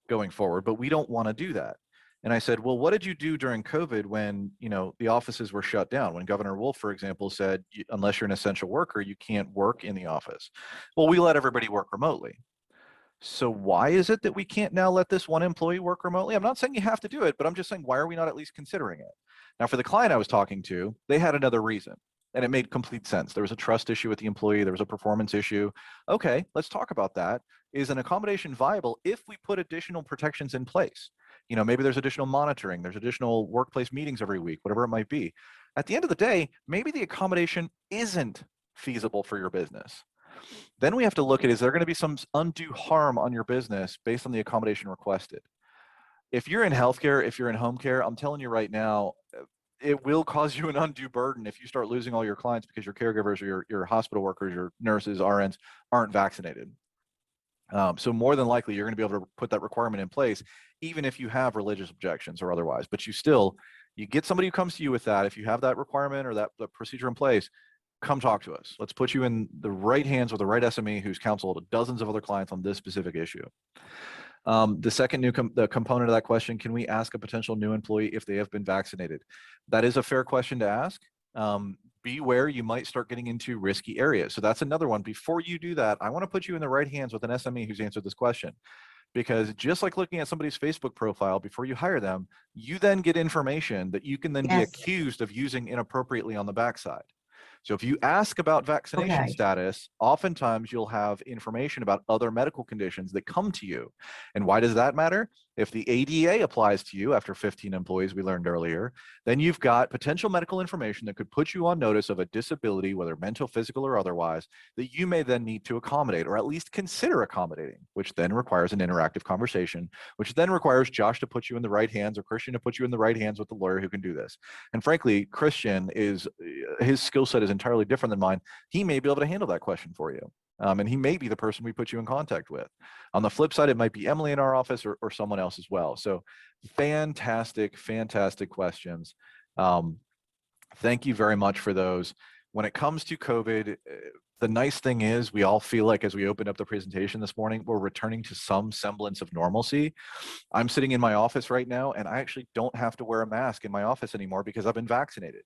going forward, but we don't want to do that. And I said, well, what did you do during COVID when, you know, the offices were shut down? When Governor Wolf, for example, said, unless you're an essential worker, you can't work in the office. Well, we let everybody work remotely. So why is it that we can't now let this one employee work remotely? I'm not saying you have to do it, but I'm just saying, why are we not at least considering it? Now, for the client I was talking to, they had another reason. And it made complete sense. There was a trust issue with the employee. There was a performance issue. Okay, let's talk about that. Is an accommodation viable if we put additional protections in place? You know, maybe there's additional monitoring, there's additional workplace meetings every week, whatever it might be. At the end of the day, maybe the accommodation isn't feasible for your business. Then we have to look at, is there going to be some undue harm on your business based on the accommodation requested? If you're in healthcare, if you're in home care, I'm telling you right now, it will cause you an undue burden if you start losing all your clients because your caregivers or your hospital workers, your nurses, RNs aren't vaccinated. So more than likely, you're going to be able to put that requirement in place, even if you have religious objections or otherwise. But you get somebody who comes to you with that. If you have that requirement or that procedure in place, come talk to us. Let's put you in the right hands with the right SME who's counseled dozens of other clients on this specific issue. The second the component of that question, can we ask a potential new employee if they have been vaccinated? That is a fair question to ask. Beware, you might start getting into risky areas. So that's another one. Before you do that, I want to put you in the right hands with an SME who's answered this question. Because just like looking at somebody's Facebook profile before you hire them, you then get information that you can then be accused of using inappropriately on the backside. So if you ask about vaccination status, oftentimes you'll have information about other medical conditions that come to you. And why does that matter? If the ADA applies to you after 15 employees, we learned earlier, then you've got potential medical information that could put you on notice of a disability, whether mental, physical, or otherwise, that you may then need to accommodate or at least consider accommodating, which then requires an interactive conversation, which then requires Josh to put you in the right hands or Christian to put you in the right hands with the lawyer who can do this. And frankly, Christian his skill set is entirely different than mine. He may be able to handle that question for you. And he may be the person we put you in contact with. On the flip side, it might be Emily in our office or someone else as well. So fantastic, fantastic questions. Thank you very much for those. When it comes to COVID, the nice thing is we all feel like as we opened up the presentation this morning, we're returning to some semblance of normalcy. I'm sitting in my office right now, and I actually don't have to wear a mask in my office anymore because I've been vaccinated.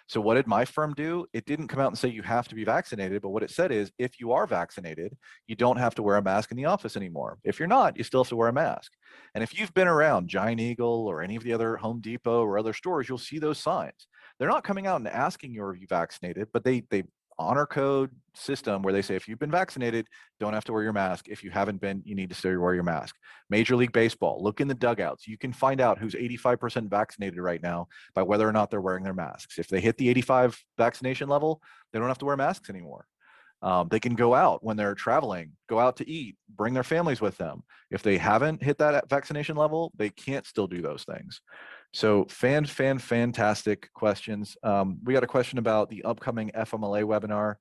So what did my firm do? It didn't come out and say you have to be vaccinated, but what it said is if you are vaccinated, you don't have to wear a mask in the office anymore. If you're not, you still have to wear a mask. And if you've been around Giant Eagle or any of the other Home Depot or other stores, you'll see those signs. They're not coming out and asking you are you vaccinated, but they honor code system where they say, if you've been vaccinated, don't have to wear your mask. If you haven't been, you need to still wear your mask. Major League Baseball, look in the dugouts. You can find out who's 85% vaccinated right now by whether or not they're wearing their masks. If they hit the 85 vaccination level, they don't have to wear masks anymore. They can go out when they're traveling, go out to eat, bring their families with them. If they haven't hit that vaccination level, they can't still do those things. So fantastic questions. We got a question about the upcoming FMLA webinar.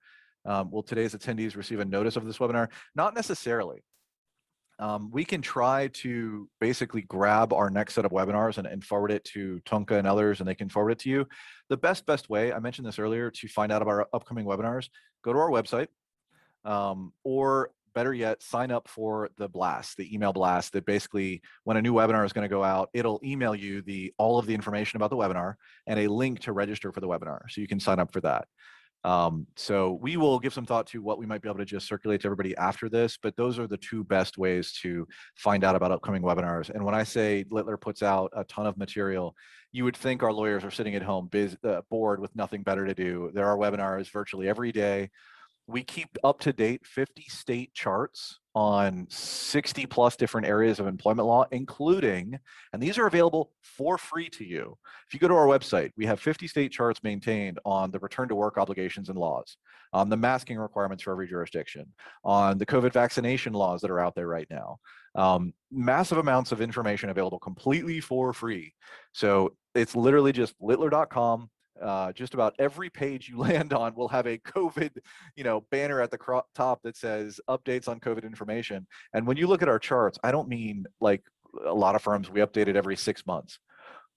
Will today's attendees receive a notice of this webinar? Not necessarily. We can try to basically grab our next set of webinars and forward it to Tonka and others, and they can forward it to you. The best way, I mentioned this earlier, to find out about our upcoming webinars, go to our website, or better yet, sign up for the blast, the email blast that basically, when a new webinar is going to go out, it'll email you all of the information about the webinar and a link to register for the webinar. So you can sign up for that. So we will give some thought to what we might be able to just circulate to everybody after this, but those are the two best ways to find out about upcoming webinars. And when I say Littler puts out a ton of material, you would think our lawyers are sitting at home bored with nothing better to do. There are webinars virtually every day. We keep up to date 50 state charts on 60 plus different areas of employment law, including, and these are available for free to you. If you go to our website, we have 50 state charts maintained on the return to work obligations and laws, on the masking requirements for every jurisdiction, on the COVID vaccination laws that are out there right now. Massive amounts of information available completely for free. So it's literally just littler.com. Just about every page you land on will have a COVID, banner at the top that says updates on COVID information. And when you look at our charts, I don't mean like a lot of firms, we update it every 6 months.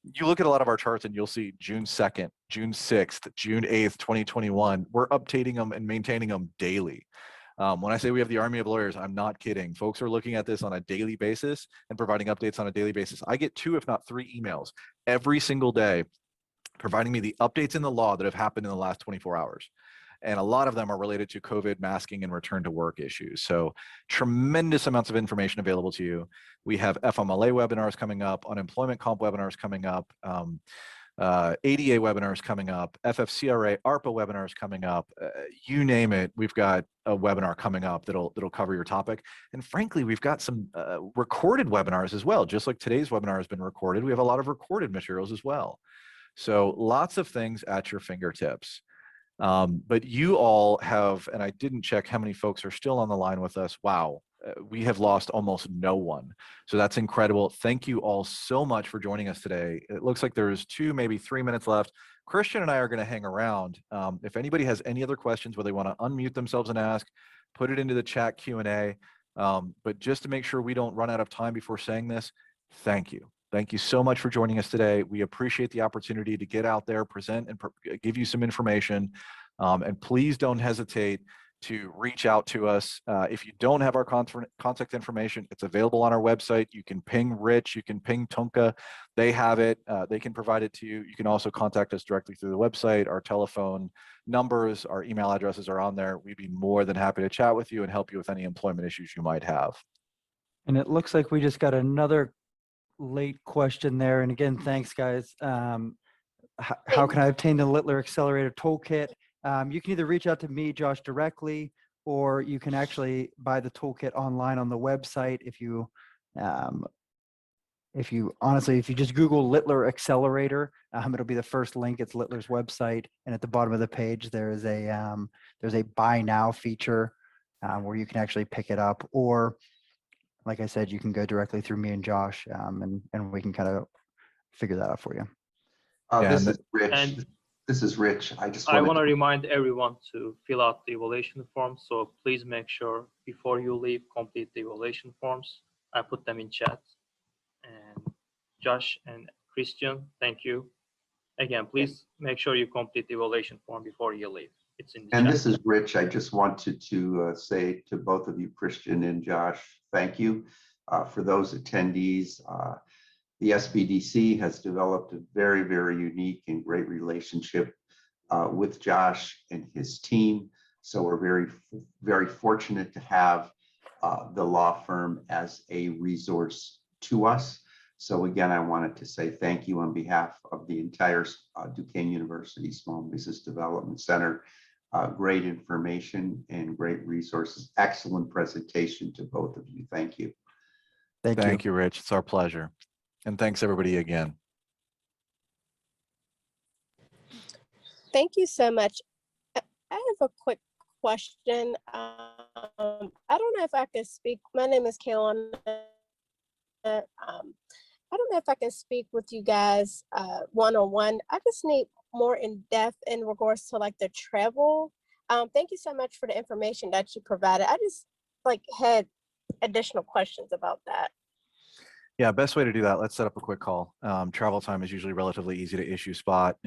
You look at a lot of our charts and you'll see June 2nd, June 6th, June 8th, 2021. We're updating them and maintaining them daily. When I say we have the army of lawyers, I'm not kidding. Folks are looking at this on a daily basis and providing updates on a daily basis. I get 2, if not 3 emails every single day providing me the updates in the law that have happened in the last 24 hours. And a lot of them are related to COVID, masking, and return to work issues. So tremendous amounts of information available to you. We have FMLA webinars coming up, unemployment comp webinars coming up, ADA webinars coming up, FFCRA, ARPA webinars coming up, you name it, we've got a webinar coming up that'll cover your topic. And frankly, we've got some recorded webinars as well. Just like today's webinar has been recorded, we have a lot of recorded materials as well. So lots of things at your fingertips. But you all have, and I didn't check how many folks are still on the line with us. Wow, we have lost almost no one. So that's incredible. Thank you all so much for joining us today. It looks like there's 2, maybe 3 minutes left. Christian and I are going to hang around. If anybody has any other questions where they want to unmute themselves and ask, put it into the chat Q&A. But just to make sure we don't run out of time before saying this, thank you. Thank you so much for joining us today. We appreciate the opportunity to get out there, present, and give you some information. And please don't hesitate to reach out to us. If you don't have our contact information, it's available on our website. You can ping Rich, you can ping Tonka. They have it. They can provide it to you. You can also contact us directly through the website. Our telephone numbers, our email addresses are on there. We'd be more than happy to chat with you and help you with any employment issues you might have. And it looks like we just got another late question there. And again, thanks guys. How can I obtain the Littler Accelerator Toolkit? You can either reach out to me, Josh, directly, or you can actually buy the toolkit online on the website. If you just Google Littler Accelerator, it'll be the first link. It's Littler's website, and at the bottom of the page there's a buy now feature where you can actually pick it up, or like I said, you can go directly through me and Josh, and we can kind of figure that out for you. This is Rich. This is Rich. I want to remind everyone to fill out the evaluation forms. So please make sure before you leave, complete the evaluation forms. I put them in chat. And Josh and Christian, thank you. Again, please make sure you complete the evaluation form before you leave. It's in the chat. This is Rich. I just wanted to say to both of you, Christian and Josh, thank you for those attendees. The SBDC has developed a very, very unique and great relationship with Josh and his team. So we're very, very fortunate to have the law firm as a resource to us. So again, I wanted to say thank you on behalf of the entire Duquesne University Small Business Development Center. great information and great resources. Excellent presentation to both of you. Thank you. Thank you, Rich. It's our pleasure. And thanks everybody again. Thank you so much. I have a quick question. I don't know if I can speak. My name is Carolyn. I don't know if I can speak with you guys one-on-one. I just need more in depth in regards to like the travel. Thank you so much for the information that you provided. I just had additional questions about that. Yeah, best way to do that, let's set up a quick call. Travel time is usually relatively easy to issue spot.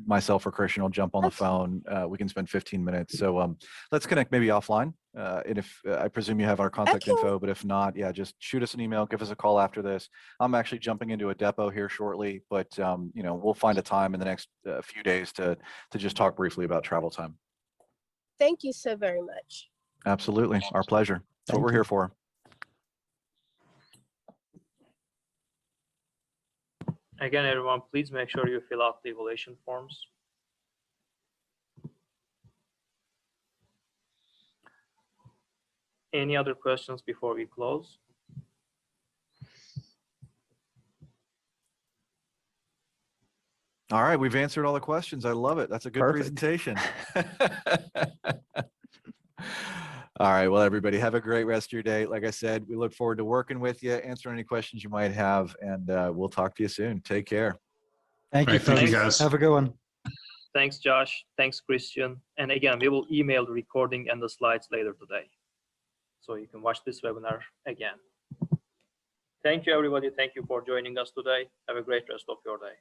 Myself or Christian will jump on the phone. We can spend 15 minutes. So let's connect maybe offline. And if I presume you have our contact info, but if not, yeah, just shoot us an email, give us a call after this. I'm actually jumping into a depot here shortly, but we'll find a time in the next few days to just talk briefly about travel time. Thank you so very much. Absolutely, our pleasure. That's what we're here for. Again, everyone, please make sure you fill out the evaluation forms. Any other questions before we close? All right, we've answered all the questions. I love it. That's a good presentation. All right, well, everybody, have a great rest of your day. Like I said, we look forward to working with you, answering any questions you might have, and we'll talk to you soon. Take care. Thank you. Thank you, guys. Have a good one. Thanks, Josh. Thanks, Christian. And again, we will email the recording and the slides later today, so you can watch this webinar again. Thank you, everybody. Thank you for joining us today. Have a great rest of your day.